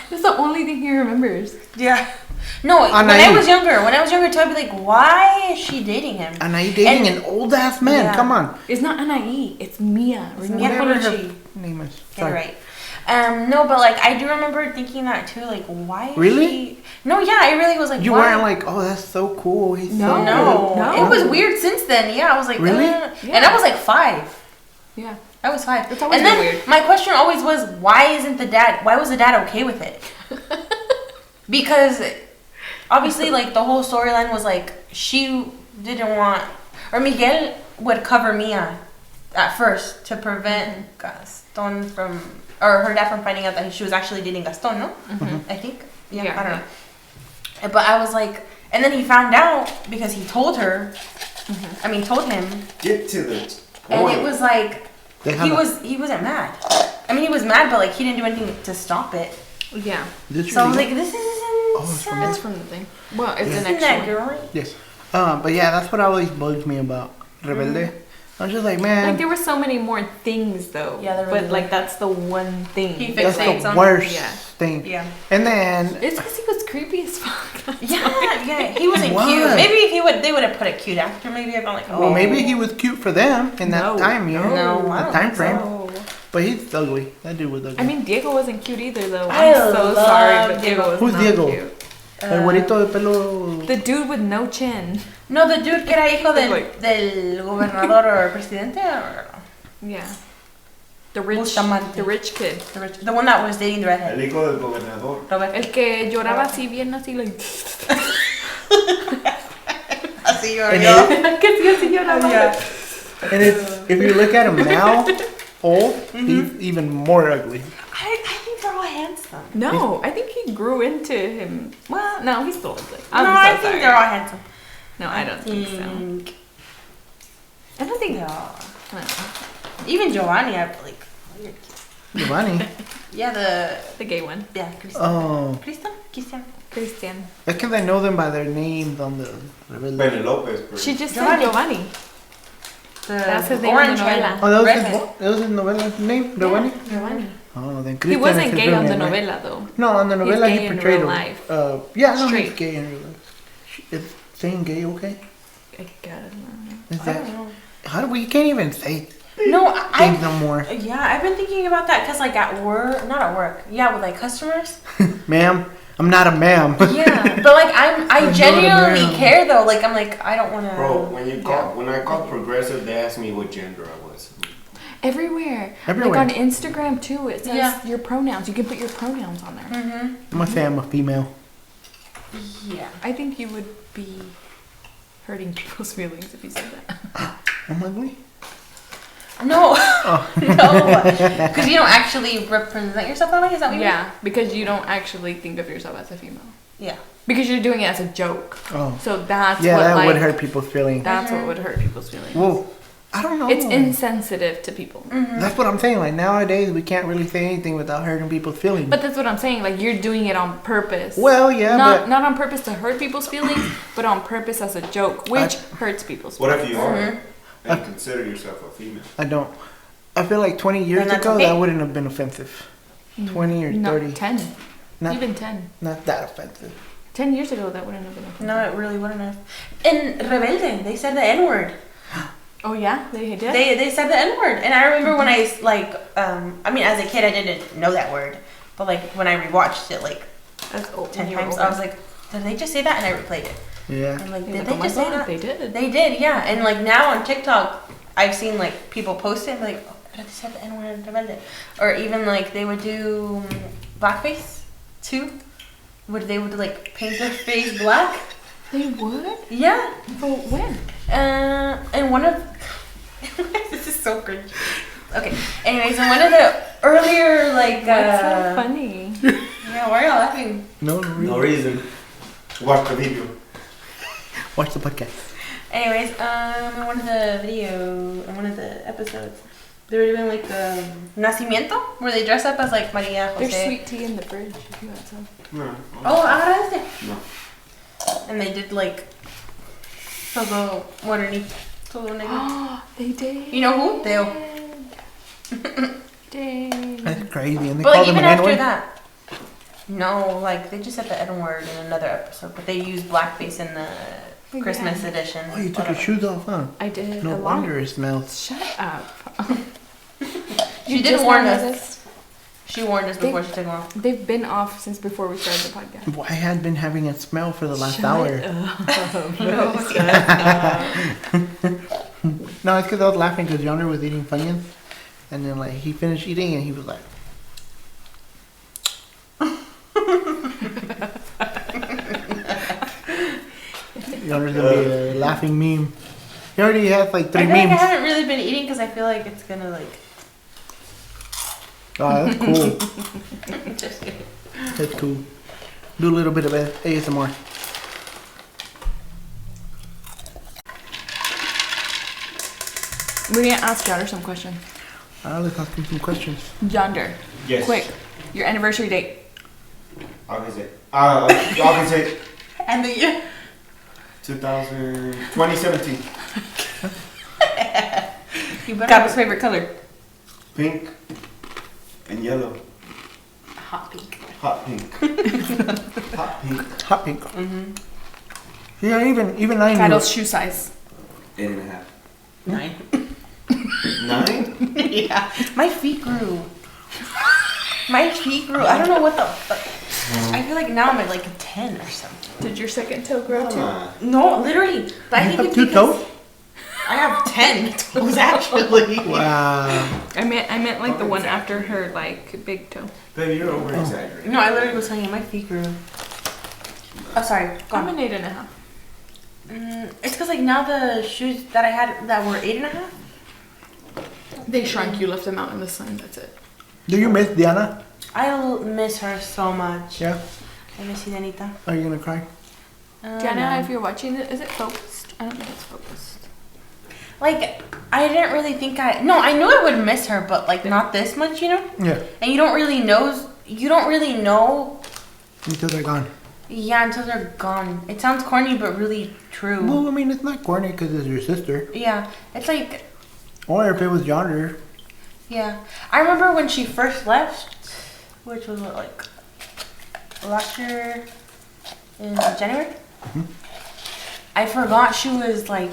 That's the only thing he remembers. Yeah. No, when Anaí. I was younger too, I'd be like, why is she dating him? And I dating an old ass man. Yeah. Come on. It's not Anaí, it's Mia. It's Remember? Mia Whatever her Colucci. name is. Yeah, Sorry. right. No, but like I do remember thinking that too. Like, why? Is Really? She... No, yeah, I really was like, You why? weren't like, oh, that's so cool. He's No. so No, No. it was weird since then. Yeah, I was like, Really? And Yeah. I was like 5. Yeah. I was 5. It's always and then been weird. my question always was, why was the dad okay with it? Because obviously, like the whole storyline was like she didn't want, or Miguel would cover Mia at first to prevent Gaston from, or her dad from finding out that she was actually dating Gaston. No, I think. Yeah, I don't know. But I was like, and then he found out because he told her. Told him. Get to the And point. it was like They he have wasn't mad. I mean, he was mad, but like he didn't do anything to stop it. Yeah. This So I was really- like, this is it's from It's from the thing. Well, it's Yeah. the isn't next that one. great? Yes. But yeah, that's what always bugs me about Rebelde. I was just like, man, Like there were so many more things though. Yeah, there really but like that's the one thing. He that's fixates the on- worst Yeah. thing. Yeah. And then It's because he was creepy as fuck. Yeah. He wasn't Why? cute. Maybe if they would have put a cute actor. Maybe I'd be like, oh. well, maybe he was cute for them in that No. time, you know, No, I the don't time think frame. so. But he's ugly. That dude was ugly. I mean, Diego wasn't cute either though. I I'm so love sorry, but Diego. Diego was Who's not Diego? cute. El güerito de pelo. The dude with no chin. No, the dude que era hijo Like- del gobernador or presidente. Or, Yeah. The rich Bustamante. the rich kid. the one that was dating the El redhead. hijo del gobernador. Robert. El que lloraba así bien así like Así yo. And que sí así lloraba. Yeah. And if you look at him now, old, he's even more ugly. I think they're all handsome. No, I think he grew into him. Well, no, he's still ugly. I think they're all handsome. No, I don't think so. I don't think they are. No. Even Giovanni, I like. Weird. Giovanni. Yeah, The gay one. Christian. Oh. Christian. Christian. That's because I know them by their names on the Rebelde. Benny Lopez. Bro. She just Giovanni. said Giovanni. That's his name orange on the novela. one. Oh, Redhead. that was his novela name? Giovanni? Giovanni. Oh, then He Christian wasn't is his gay real on the name, right? novela though. No, on the He's novela gay he in portrayed real him. life. Yeah, no, he's Straight. gay in real life. Is saying gay okay? I guess. Is I that? don't know. How do we? You can't even say No, things no more. Yeah, I've been thinking about that because, like, at work, not at work, yeah, with like customers. Ma'am, I'm not a ma'am. Yeah, but like I not a genuinely man. care though. Like I'm like I don't want to. Bro, when I called progressive, they asked me what gender I was. Everywhere. Everywhere. Like on Instagram too. It says Yeah. your pronouns. You can put your pronouns on there. Mhm. I'm gonna say I'm a female. Yeah. I think you would be hurting people's feelings if you said that. I'm ugly. No. Oh. No. Because you don't actually represent yourself that way. Is that what you mean? Yeah, because you don't actually think of yourself as a female. Yeah. Because you're doing it as a joke. Oh. So that's Yeah, what that like, would hurt people's feelings. That's what would hurt people's feelings. Well, I don't know. It's insensitive to people. That's what I'm saying. Like nowadays, we can't really say anything without hurting people's feelings. But that's what I'm saying. Like you're doing it on purpose. Well, yeah, not but not on purpose to hurt people's feelings, but on purpose as a joke, which hurts people's What feelings. if you are and consider yourself a female? I don't. I feel like 20 years Then that's ago, okay. that wouldn't have been offensive. 20 or No, 30. 10. Not, Even 10. not that offensive. 10 years ago, that wouldn't have been okay. No, it really wouldn't have. In Rebelde, they said the N word. Oh, yeah? They did? They said the N word, and I remember when I like I mean as a kid I didn't know that word, but like when I rewatched it like That's old. 10 when you were times, older. I was like, did they just say that? And I replayed it. Yeah. And like, You're did like, they oh my just say God, that? they did. They did, yeah. And like now on TikTok, I've seen like people post it, like, oh, they said the N word in Rebelde, or even like they would do blackface too. They would like paint their face black. They would? Yeah. But when? And one of this is so cringe. Okay. Anyways, in one of the earlier like What's so funny? yeah, why are y'all laughing? No No reason. reason. Watch the video. Watch the podcast. Anyways, in one of the episodes, there would have been like nacimiento where they dress up as like Maria Jose. There's sweet tea in the fridge if you want some. No. Oh, agarra este. No. And they did like todo morenito, todo negro. Oh, they did. You know who? Teo. Dang. That's crazy. And they But call like them even an after N-word? that, no, like they just said the N word in another episode, but they used blackface in the Yeah. Christmas edition. Oh, you took your shoes off, huh? I did. No a lot. wonder it smells. Shut up. She You did just warn now us. noticed? She warned us before They- she took them off. They've been off since before we started the podcast. Well, I had been having a smell for the last Shut hour. No, it's because I was laughing because Yonder was eating Funyuns. And then, like, he finished eating and he was like, Yonder's gonna be a laughing meme. He already has like 3 I feel like I memes. haven't really been eating because I feel like it's gonna like. Oh, that's cool. Just kidding. That's cool. Do a little bit of ASMR. We're gonna ask Yonder some questions. Let's ask him some questions. Yonder. Yes. Quick. Your anniversary date. August 8th. August 8th, And the year. 2017. You better. Gabby's favorite color. Pink and yellow. Hot pink. Hot pink. Hot pink. Hot pink. Mm-hmm. Yeah, even I knew. Kyle's shoe size. 8.5. 9. 9? Yeah. My feet grew. My feet grew. I don't know what the fuck. I feel like now I'm at like a 10 or something. Did your second toe grow too? No, literally. But I You think have it's 2 because toes? I have 10 toes actually. Wow. I meant like the one after her like big toe. Baby, you're over exaggerating. No, I literally was telling you my feet grew. Oh, sorry. Go I'm on. an 8.5. It's because like now the shoes that I had that were 8.5. They shrunk. You left them out in the sun. That's it. Do you miss Diana? I miss her so much. Yeah. I miss you, Danita. Are you gonna cry? Diana, No. if you're watching it, is it focused? I don't think it's focused. Like, I didn't really think No, I knew I would miss her, but like not this much, you know? Yeah. And you don't really know Until they're gone. yeah, until they're gone. It sounds corny, but really true. Well, I mean, it's not corny because it's your sister. Yeah, it's like, Or if it was yonder. yeah. I remember when she first left, which was what, like last year in January. I forgot she was like,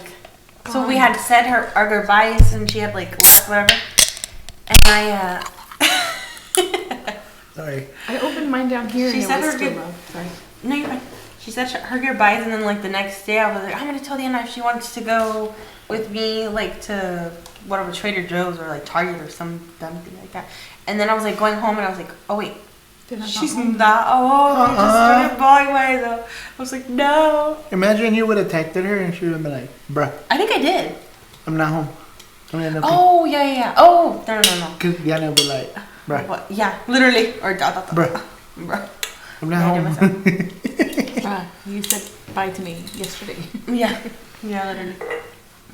so we had said our goodbyes and she had like left, whatever. And I, Sorry. I opened mine down here She and said it was her still good- low. Sorry. no, you're fine. She said her goodbyes, and then like the next day, I was like, I'm gonna tell Diana if she wants to go with me, like to whatever Trader Joe's or like Target or some dumb thing like that. And then I was like going home, and I was like, oh wait, Did I she's not? not. Oh, I just started bawling my though. I was like, no. Imagine you would have texted her and she would have been like, bruh, I think I did. I'm not home. I'm gonna Oh yeah. Oh no. Because Diana would be like, bruh, What? Yeah, literally or da. bruh, Bruh. I'm not Yeah, I did home. Ah, you said bye to me yesterday. Yeah, literally.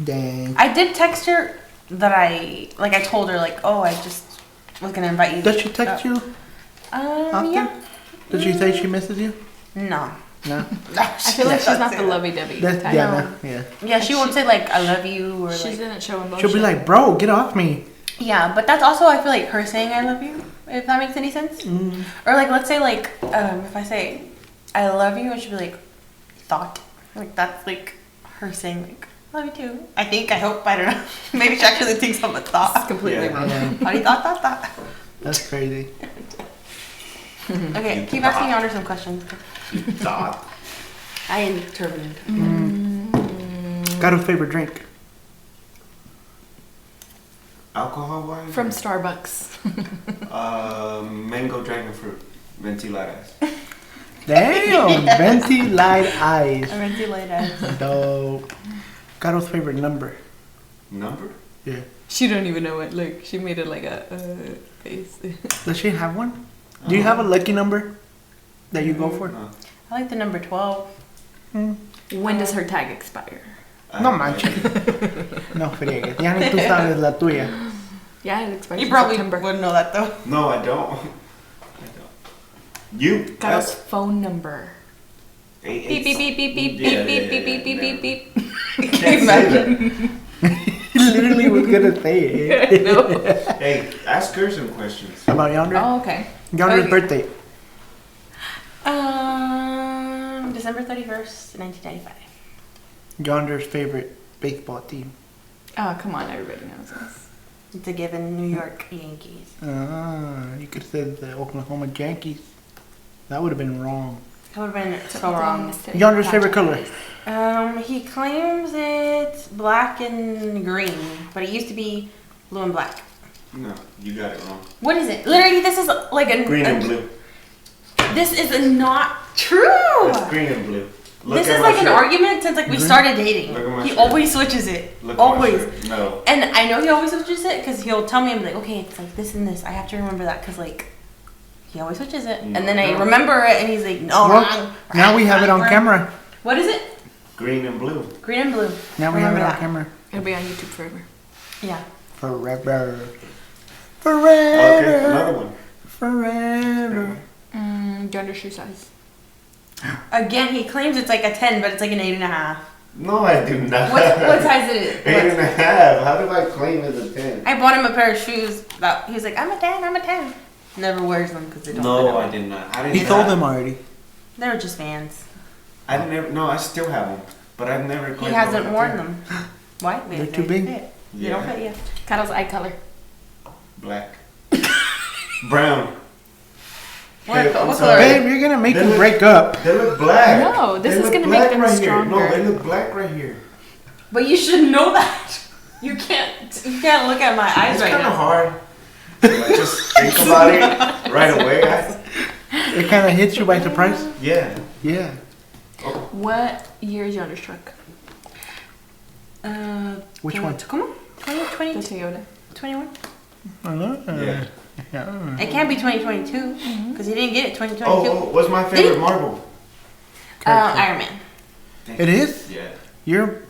Dang. I did text her that I told her like, oh, I just was gonna invite you. Does she text you often? Yeah. Did she say she misses you? No. No. I feel like she's not the lovey-dovey That's type. Diana. Yeah. Yeah, she won't say like I love you or She like. didn't show emotion. She'll be like, bro, get off me. Yeah, but that's also I feel like her saying I love you, if that makes any sense. Or like let's say like if I say I love you, and she'll be like thought, like that's like her saying like love you too. I think, I hope, I don't know. Maybe she actually thinks I'm a It's thought. completely Yeah. wrong. Yeah. How do you thought? That's crazy. Okay, keep asking Honor some questions. Thought. I interpreted. Got a favorite drink? Alcohol wise? From Starbucks. Mango dragon fruit. Venti light ice. Damn, venti light eyes. I read you later. Dope. Carol's favorite number? Number? Yeah. She don't even know it. Like she made it like a face. Does she have one? Do you have a lucky number that you go for? No. I like the number 12. When does her tag expire? No manches. No friegues. Ya ni tú sabes la tuya. Yeah, it expires You in probably September. wouldn't know that though. No, I don't. You? Carol's phone number. Beep beep beep beep beep beep beep beep beep beep beep beep. Can you imagine? He literally was gonna say it. No. Hey, ask her some questions. About Yonder? Oh, okay. Yonder's Okay. birthday. December 31st, 1995. Yonder's favorite baseball team. Oh, come on, everybody knows this. It's a given, New York Yankees. You could have said the Oklahoma Yankees. That would have been wrong. That would have been so wrong. Yonder's favorite color. He claims it's black and green, but it used to be blue and black. No, you got it wrong. What is it? Literally, this is like a Green and blue. This is not true. It's green and blue. Look This at is my like an shirt. argument since like we started dating. Look at my He shirt. always switches it. Look at my Always. shirt. No. And I know he always switches it because he'll tell me, I'm like, okay, it's like this and this. I have to remember that because like he always switches it. And then I No. remember it, and he's like, no, Well, wrong. now we have it on wrong. camera. What is it? Green and blue. Green and blue. Now we have Remember it on that. camera. It'll be on YouTube forever. Yeah. Forever. Okay, Forever. another one. Forever. Gender shoe size. Again, he claims it's like a 10, but it's like an 8.5. No, I do not. What size is it? 8.5. How do I claim it's a 10? I bought him a pair of shoes that he was like, I'm a 10, I'm a 10. Never wears them because they don't fit No, him. I did not. I didn't He have- told them already. They were just fans. I never. No, I still have them, but I've never. He claimed hasn't them. worn them. Why? They're too big. Fit. They don't Yeah. fit you. Carol's eye color. Black. Brown. Hey, I'm What sorry. color? Babe, you're gonna make They them look- break up. They look black. No, this They is look gonna black make them right stronger. Here. No, they look black right here. But you should know that. You can't look at my eyes It's right kind of now. hard. Like, just think about it right away. It kind of hits you by surprise. Yeah. Yeah. What year is Yellowstruck? Which one? Tacoma? 2020? The Toyota. 21? Yeah. Yeah. It can't be 2022 because he didn't get it 2022. Oh, what's my favorite Marvel? Iron Man. It is? Yeah. You're.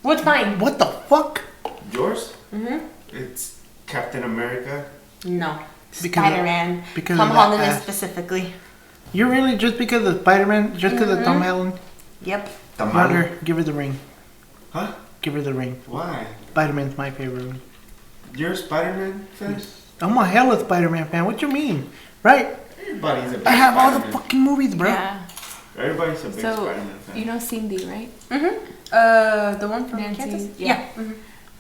What's mine? What the fuck? Yours? Mm-hmm. It's Captain America. No. Because Spider-Man. because Tom of that Holland ass. specifically. You're really just because of Spider-Man, just because of Tom Holland. Yep. Yonder, give her the ring. Huh? Give her the ring. Why? Spider-Man's my favorite one. You're a Spider-Man fan? I'm a hella Spider-Man fan. What you mean? Right? Everybody's a big I have all the Spider-Man. fucking movies, bro. Yeah. Everybody's a big So, Spider-Man fan. you know Cindy, right? Mm-hmm. The one from Nancy, Kansas? yeah. Mhm.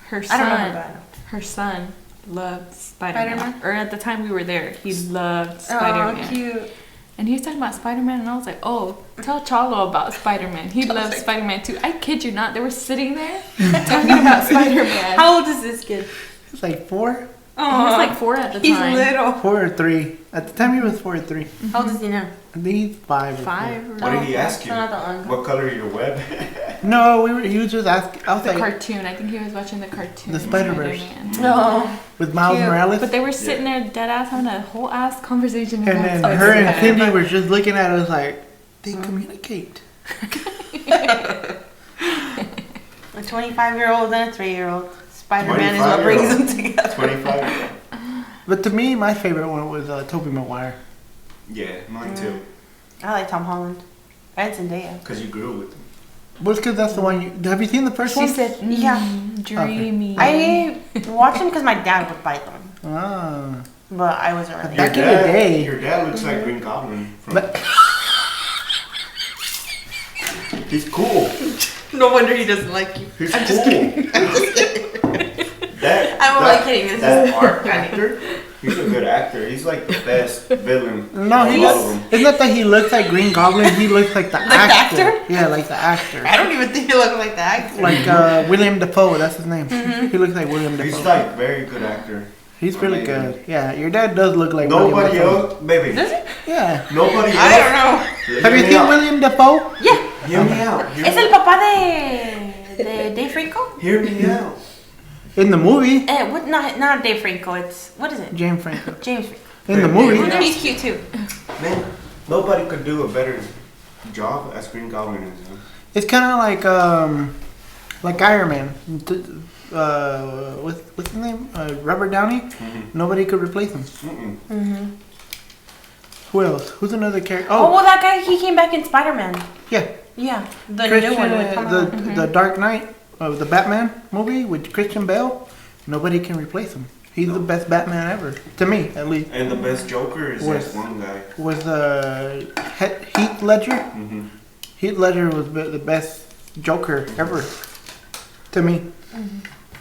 Her I don't know her, son. but I know. Her son loved Spider-Man. Spider-Man? Or at the time we were there, he loved Spider-Man. Oh, cute. And he was talking about Spider-Man, and I was like, oh, tell Chalo about Spider-Man. He loves Spider-Man too. I kid you not, they were sitting there talking about Spider-Man. How old is this kid? It's like 4? He was like 4 at the He's time. little. 4 or 3. At the time he was 4 or 3. How old is he now? I think he's 5 or 5 or What did he ask you? So not that long ago. What color is your web? 4. No, he was just asking. I was the like, cartoon. I think he was watching the cartoon. The Spider-Verse. Spider-Man. No. with Miles Cute. Morales. But they were sitting there dead ass having a whole ass conversation. And then about her and Spider-Man. Cindy were just looking at us like, they communicate. A 25-year-old and a 3-year-old. Spider-Man is what 25-year-old. brings them together. 25? But to me, my favorite one was Tobey Maguire. Yeah, mine too. I like Tom Holland. And Zendaya. Because you grew with him. Well, because that's the one you... Have you seen the first She one? said, Yeah. dreamy. I watched him because my dad would buy them. Ah. But I wasn't really. Back in the day. Your dad looks like Green Goblin. But- He's cool. No wonder he doesn't like you. He's cool. That, I'm only kidding. This that is Hart funny. actor, he's a good actor. He's like the best villain. No, of he all of does. them. It's not that he looks like Green Goblin. He looks like the Like the actor. actor? Yeah, like the actor. I don't even think he looks like that. Like William Dafoe. That's his name. He looks like William Dafoe. He's like very good actor. He's really amazing. good. Yeah, your dad does look like Nobody William Dafoe. else, baby. Does he? Yeah. Nobody else. I don't know. Have you seen William Dafoe? Yeah. Hear me out. Hear Es me el papá de Dave Franco? Hear me out. In the movie, What? Not Dave Franco. It's what is it? James Franco. James Franco. In the Yeah. movie, Yeah. He's cute too. Man, nobody could do a better job as Green Goblin is. Huh? it's kind of like Iron Man. What's his name? Robert Downey. Nobody could replace him. Mm-mm. Who else? Who's another character? Oh, Oh, well, that guy, he came back in Spider-Man. yeah. Yeah, the Christian, new one with Tom Holland. the Dark Knight, the Batman movie with Christian Bale. Nobody can replace him. He's the best Batman ever, to me at least. And the best Joker is Was- that one guy. Was Heath Ledger? Mm-hmm. Heath Ledger was the best Joker ever, to me.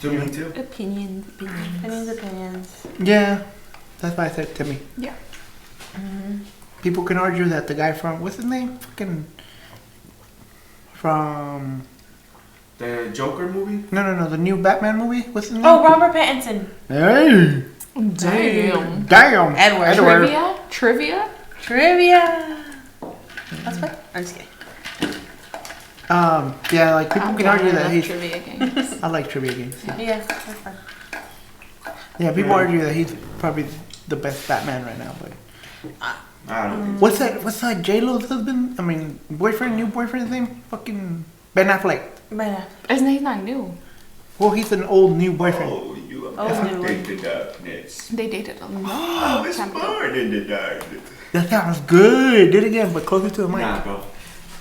To me too. Opinions. Opinions. Yeah, that's why I said to me. Yeah. People can argue that the guy from what's his name? From The Joker movie? no, the new Batman movie. What's his name? Oh, Robert Pattinson. Hey, Damn. damn, Edward. Trivia? Trivia. That's what? I'm just kidding. Yeah, like people can argue that he's. trivia games. I like trivia games. Yeah, that's fine. Yeah, people Yeah. argue that he's probably the best Batman right now. But I don't know. what's that? J Lo's husband? I mean, new boyfriend's name? Fucking Ben Affleck. But, His name's not new. Well, he's an old new boyfriend. Oh, you Oh, abducted no. the darkness. They dated a I long was time ago. born in the darkness. That sounds good. Do it again, but closer to the mic. Nah, bro.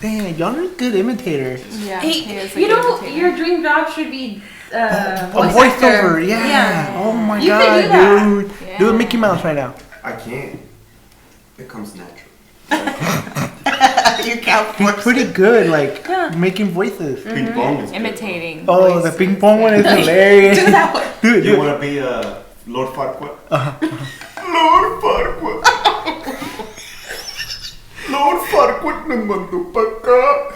Dang, y'all are good imitators. Yeah. hey, he is a you good know, imitator. your dream job should be A voice voiceover, actor. yeah. Oh my You god, can do that. dude. Yeah. Do a Mickey Mouse right now. I can't. It comes natural. You count He's pretty good, like Yeah. making voices. Ping pong is good. Imitating. Oh, the voices. ping pong one is hilarious. Do that one. Do it, You do it. want to be Lord Farquaad? Lord Farquaad. me mando pa' acá.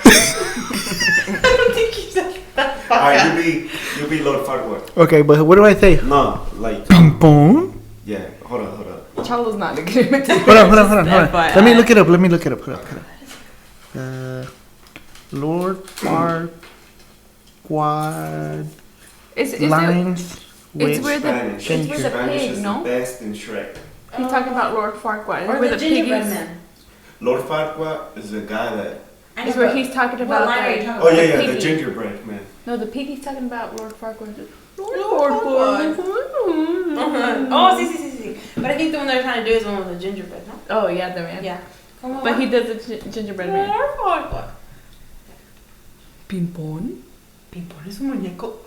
I don't think he said that. Alright, you be Lord Farquaad. Okay, but what do I say? No, like. Ping pong? Yeah, hold on. Charles not a good imitator. Hold on. Let me look it up. Hold up. Lord Farquaad lines with it's where the Spanish. it's where the Spanish pig, is no? the best in Shrek. He's talking about Lord Farquaad. Or Where the the gingerbread piggies. man. Lord Farquaad is the guy that. Is where he's talking What about line are you the, talking Oh about? yeah, the piggy. gingerbread man. no, the pig he's talking about Lord Farquaad. Lord Farquaad. Oh, sí. But I think the one they're trying to do is the one with the gingerbread, no? Oh yeah, the man. Yeah. Come But he does the gingerbread man. Lord Farquaad. Pimpon. Pimpón es un muñeco.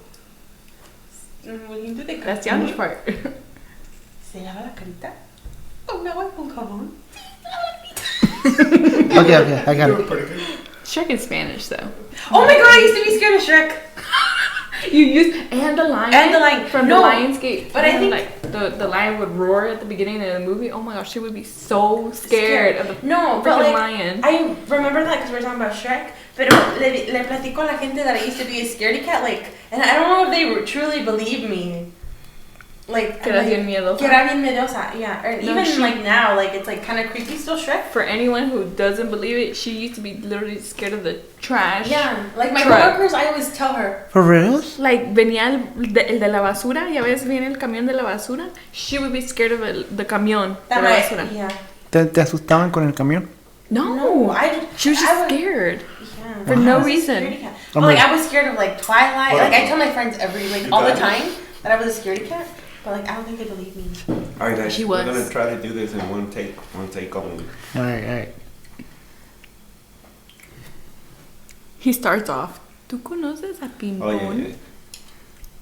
Bonito de That's the honest part. ¿Se lava la carita? Con agua y con jabón. Okay, I got it. Pretty good. Shrek is Spanish though. Oh my god, I used to be scared of Shrek. You use and the lion from No, the Lionsgate. but I And, think- like the lion would roar at the beginning of the movie. Oh my gosh, she would be so scared of the No, but freaking like lion. I remember that because we were talking about Shrek. Pero le platico a la gente that I used to be a scaredy cat, like, and I don't know if they truly believe me. Like, Que eras bien miedosa. Que era bien miedosa, yeah. Or No, even she- like now, like it's like kind of creepy still Shrek. For anyone who doesn't believe it, she used to be literally scared of the trash. Yeah, like my Truck. coworkers, I always tell her. For reals? Like venía el de la basura, ya ves, viene el camión de la basura. She would be scared of the camión de That la might, basura. yeah. ¿Te asustaban con el camión? No, she was I just would- scared Yeah. for no I was a reason. scaredy cat. But, like I was scared of like Twilight. Hold Like on. I tell my friends all the time that I was a scaredy cat. But like I don't think they believe me. Alright guys, She we're was. gonna try to do this in one take only. Alright. He starts off. ¿Tú conoces a Pimpón? Oh yeah.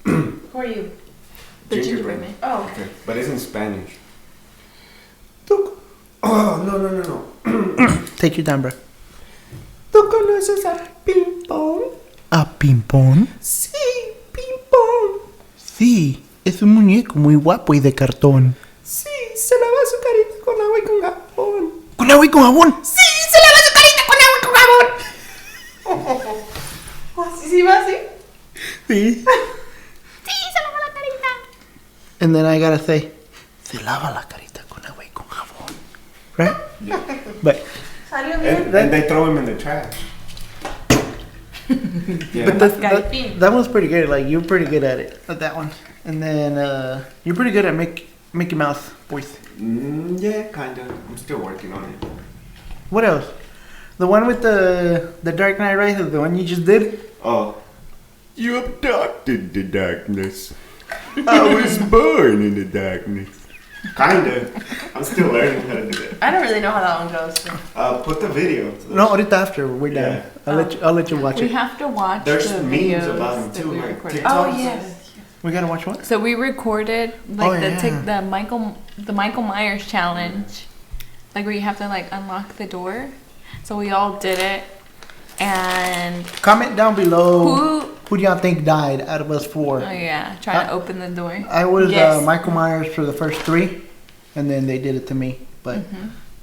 Who are you? The Gingerbread. gingerbread man. Oh. Okay, but it's in Spanish. Oh no. Take your time, bro. ¿Tú conoces a Pimpón? ¿A ping-pong? Sí, Pimpón. Sí, es un muñeco muy guapo y de cartón. Sí, se lava su carita con agua y con jabón. ¿Con agua y con jabón? Sí, se lava su carita con agua y con jabón. ¿Sí va así? Sí. Sí, se lava la carita. And then I gotta say, se lava la carita con agua y con jabón. Right? Yeah. But Salió bien. And they throw him in the trash. Yeah. But Mascarpín. that one's pretty good. Like, you're pretty good at it, at that one. And then you're pretty good at Mickey Mouse voice. Yeah, kinda. I'm still working on it. What else? The one with the Dark Knight Rises, the one you just did? Oh. You abducted the darkness. I was born in the darkness. Kinda. I'm still learning how to do that. I don't really know how that one goes. So. Put the video. No, ahorita after we're done. Yeah. I'll let you watch We it. have to watch There's the memes videos about him that too, we like recorded. TikTok. Oh yes. We gotta watch what? So we recorded like Oh, yeah. the Michael Myers challenge, like where you have to like unlock the door. So we all did it, and Comment down below who? who do y'all think died out of us four. Oh yeah, trying to open the door. I was Yes. Michael Myers for the first three, and then they did it to me. But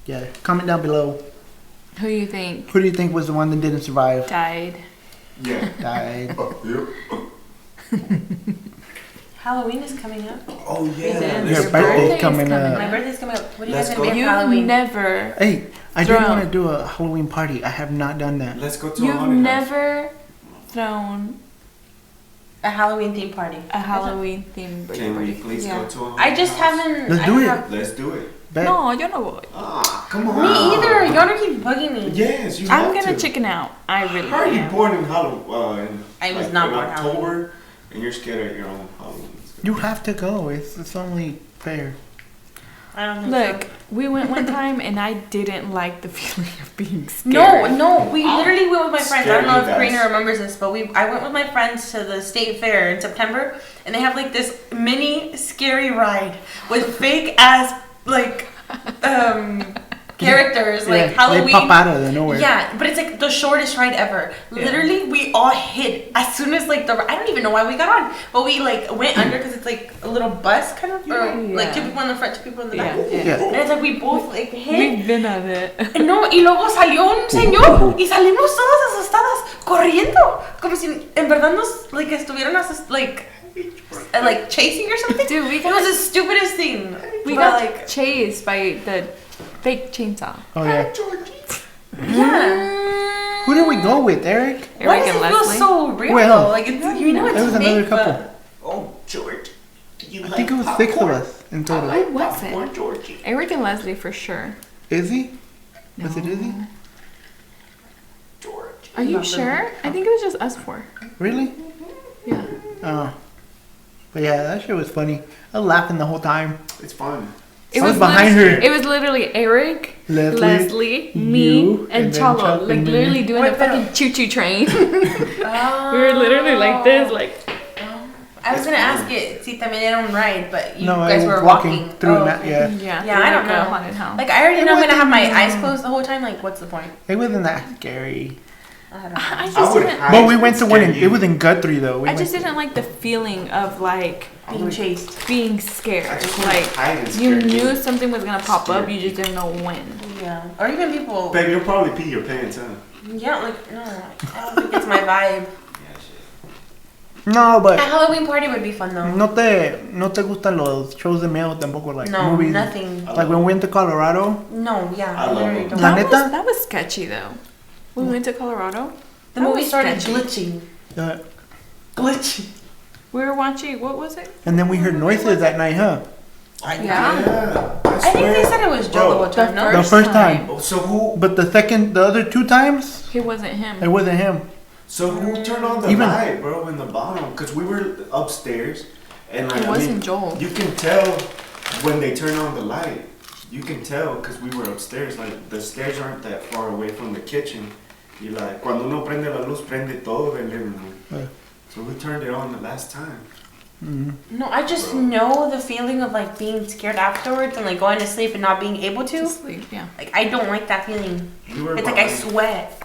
yeah, comment down below. Who do you think Who do you think was the one that didn't survive? died? Yeah. Died. Halloween is coming up. Oh It yeah. is. Your Your birthday's birthday's coming coming up. My birthday's coming up. What are you Let's guys gonna go. be for You've Halloween? never, Hey, I did Throw. want to do a Halloween party. I have not done that. Let's go to a you've haunted house. never thrown A Halloween theme party. a Halloween themed birthday Can we party. please Yeah. go to a haunted I just house? haven't. Let's I do it. have- Let's do it. Bet. No, yo no voy. Ah, come on. Me either. Yonder keeps bugging me. Yes, you I'm have gonna to. chicken out. I really How are you am. born in Halloween? I was not born in October, and you're scared of your own Halloween. You have to go. It's only fair. I don't think Look, we went one time and I didn't like the feeling of being so. scared. No, we literally went with my friends. I don't know if Scared you guys. Karina remembers this, but I went with my friends to the state fair in September, and they have like this mini scary ride with fake ass like characters, like Halloween. They pop out of the nowhere. Yeah, but it's like the shortest ride ever. Yeah. Literally, we all hid as soon as like I don't even know why we got on, but we like went under because it's like a little bus kind of, or like 2 people in the front, 2 people in the back. Yeah. And it's like we both like hid. We've been on it. No, y luego salió un señor y salimos todas asustadas corriendo, como si en verdad nos like estuvieran like chasing or something. Dude, it was the stupidest thing. We got like chased by the fake chainsaw. Oh yeah. Yeah. Who did we go with, Eric? Why Eric does and it feel Leslie. so real Well, though? Like it's, you know, it's it was fake, another couple. but- Oh, George. I think it was 6 of us in total. Who was it? Popcorn, Georgie. Eric and Leslie for sure. Izzy? Was it Izzy? George. Are you sure? I think it was just us 4. Really? Yeah. Oh. But yeah, that shit was funny. I was laughing the whole time. It's fun. I was behind her. It was literally Eric, Leslie, me, you, and and then Chalo. Chuck Like and me. literally doing Wait, a fucking choo-choo train. Oh. We were literally like this, like. I was gonna ask it, si también era un ride, but you No, I guys was were walking through Oh, that. okay. Yeah, Yeah. Yeah, I don't like a know. haunted house. Like I already It know I'm gonna have my wasn't- eyes closed the whole time. Like, what's the point? it wasn't that scary. I don't know. I I just would didn't. hide But we went to one. scared It was in Guthrie though. I just didn't like the feeling of like Being chased. being scared. I just wanna Like hide and you scare knew you. something was gonna pop up, Scared. you just didn't know when. Yeah. Or even people. Baby, you'll probably pee your pants, huh? Yeah, like no, I don't think it's my vibe. Yeah, shit. No, A but Halloween party would be fun though. no te gustan los shows de miedo tampoco, like No, movies. nothing. Like when we went to Colorado. No, yeah, I love literally it. don't. La That neta? was, that was sketchy though. We went to Colorado. The that movie was started sketchy. glitching. Uh, Glitching. We were watching. What was it? and then we heard noises that night, huh? Yeah. Yeah. I think they said it was Joe the whole time. No. The first time. Oh, so who? But the other 2 times, It wasn't him. it wasn't him. So who turned on the Even- light, bro, in the bottom? Cause we were upstairs, and like It wasn't Joel. you can tell when they turn on the light. You can tell because we were upstairs. Like the stairs aren't that far away from the kitchen. Y like cuando uno prende la luz, prende todo el living room. Yeah. So we turned it on the last time. No, I just know the feeling of like being scared afterwards and like going to sleep and not being able To to. sleep. Yeah. Like I don't like that feeling. We were It's like I behind- sweat.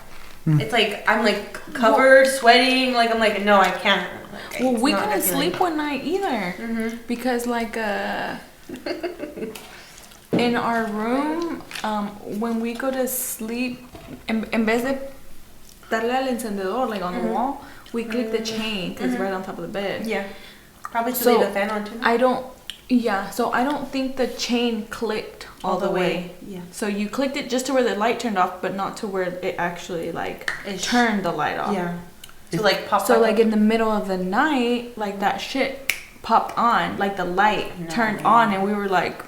It's like I'm like covered, sweating. Like I'm like no, I can't. Like, Well, it's we not couldn't that feeling. sleep one night either Mhm. because like in our room, when we go to sleep, en vez de darle al encendedor like on the wall, we click the chain because it's right on top of the bed. Yeah. Probably to So, leave the fan on too. I don't. Yeah, so I don't think the chain clicked all the way. Yeah. So you clicked it just to where the light turned off, but not to where it actually like It sh- turned the light off. Yeah. To like pop. So back like up. in the middle of the night, like that shit popped on, like the light No. turned on, and we were like,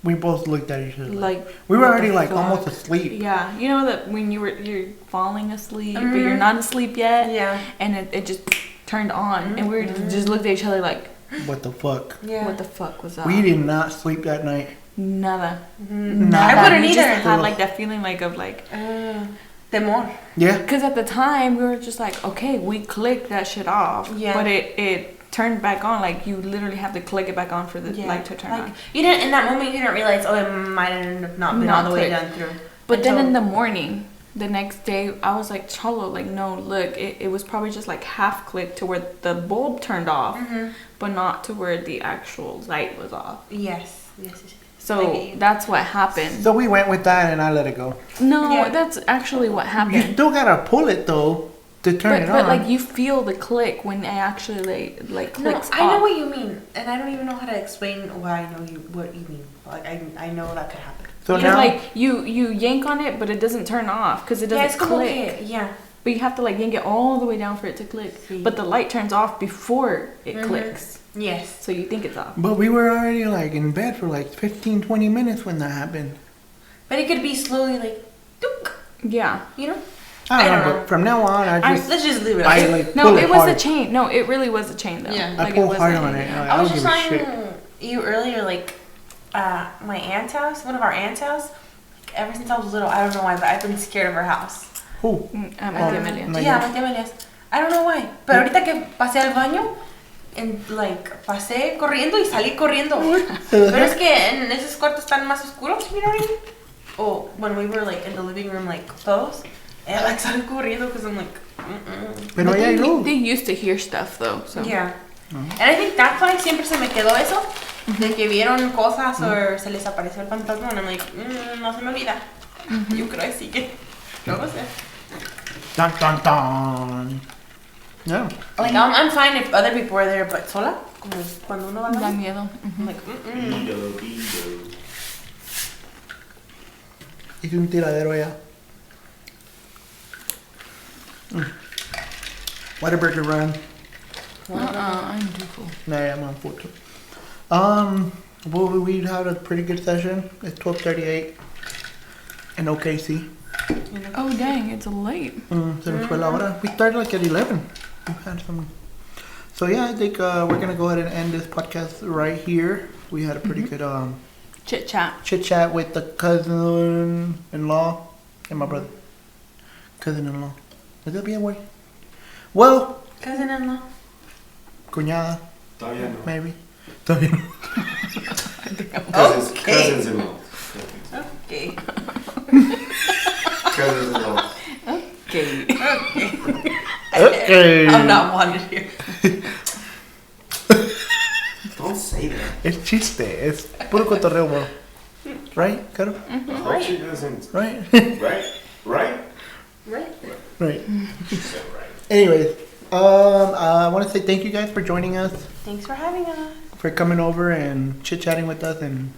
We both looked at each other. like We were what already the like fuck? almost asleep. Yeah, you know that when you're falling asleep, but you're not asleep yet, Yeah. and it just turned on, and we were just looked at each other like, What the fuck? Yeah. what the fuck was that? We did not sleep that night. Nada. I wouldn't We either. just had like that feeling like of like. Temor. Yeah. Because at the time we were just like, okay, we clicked that shit off, Yeah. but it turned back on. Like you literally have to click it back on for the light to turn like, on. You didn't in that moment. You didn't realize. Oh, it might have not been all the way clicked. done through. But then Until- in the morning, the next day, I was like, Cholo, like no, look, it was probably just like half clicked to where the bulb turned off, but not to where the actual light was off. Yes. Yes. So Like, that's what happened. So we went with that and I let it go. No, Yeah. that's actually what You happened. still gotta pull it though to turn it on. But like you feel the click when it actually like No, clicks I know off. what you mean, and I don't even know how to explain why I know what you mean. Like I know that could happen. so Because now, like you yank on it, but it doesn't turn off because it Yeah, doesn't it's como click. que, yeah. But you have to like yank it all the way down for it to click. Sí. But the light turns off before it clicks, Yes. so you think it's off. but we were already like in bed for like 15, 20 minutes when that happened. But it could be slowly like, dook, Yeah. you know. I don't I know, don't know. but from now on, Let's just leave it. I like No, pull it was hard. a chain. No, it really was a chain though. Yeah. I Like, pull it hard wasn't on it. anything. Like, I I was don't just give a telling shit. you earlier, like, my aunt's house, one of our aunt's house. Like, ever since I was little, I don't know why, but I've been scared of her house. Who? María Amelia. Like- Yeah, María Amelia's. I don't know why. Pero ahorita que pasé al baño, pasé corriendo y salí corriendo. Pero es que en esos cuartos están más oscuros, you know what I mean? oh, when we were like in the living room, like todos, and like started corriendo because I'm like, Pero But ella hay luz. they used to hear stuff though. So yeah. And I think that's why siempre se me quedó eso, de que vieron cosas o se les apareció el fantasma, and I'm like, no se me olvida. Yo creo que sí que, no lo sé. Dun, dun, dun. Yeah. Like I'm fine if other people were there, but sola, como cuando uno va da a miedo. I'm like, Bido, bido. Hice un tiradero allá. Whataburger run. I'm too full. Nah, I'm on full too. Well, we had a pretty good session. It's 12:38 in OKC. Oh dang, it's late. Se nos fue la hora. We started like at 11. We've had some. So yeah, I think we're gonna go ahead and end this podcast right here. We had a pretty good Chit chat. chit chat with the cousin-in-law and my brother. Cousin-in-law. Is that bien, way? Well, cousin-in-law. Cuñada, Todavía no. maybe. Todavía no. Cousins-in-law. Okay. Cousins-in-law. Okay. Okay. I'm not wanted here. Don't say that. Es chiste. Es puro cotorreo, bro. Right, Caro? I hope she doesn't. Right? Right? Right? Right. Right. She said right. Anyways, I want to say thank you guys for joining us, Thanks for having us. for coming over and chit-chatting with us and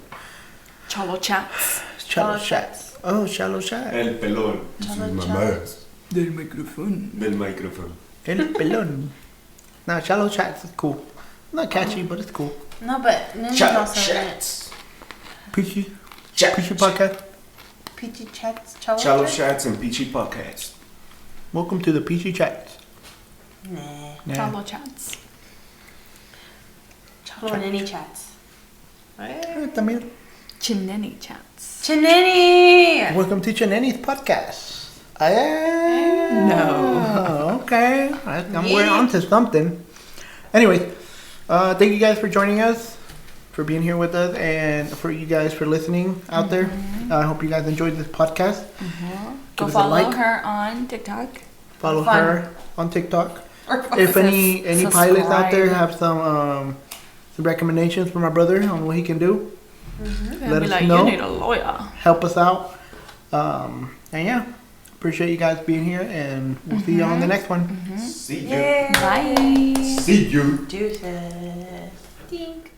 Cholo chats. shallow chats. Oh, shallow chat. El pelón. Chalo Mamá. Del micrófono. Del micrófono. El pelón. No, shallow chats is cool. Not catchy, but it's cool. No, but Ninja's Chat also in it. chats. Peachy. Chat. Peachy podcast. Peachy chats. Chalo Shallow chats? chats and peachy podcast. Welcome to the Peachy chats. Nah. Yeah. Cholo chats. Chalo and any chats. También. Chineni chats. Chineni! Welcome to Chaneni's podcast. No. Okay. We're on to something. Anyway, thank you guys for joining us, for being here with us, and for you guys for listening out there. I hope you guys enjoyed this podcast. Go Give us a follow like. her on TikTok. Follow Fun. her on TikTok. Or If any pilots out there Subscribe. have some recommendations for my brother on what he can do, They'll let be us like, know. you need a lawyer. help us out. And yeah, appreciate you guys being here, and we'll see you on the next one. See you. Yay! Bye. See you. Deuces. Dink.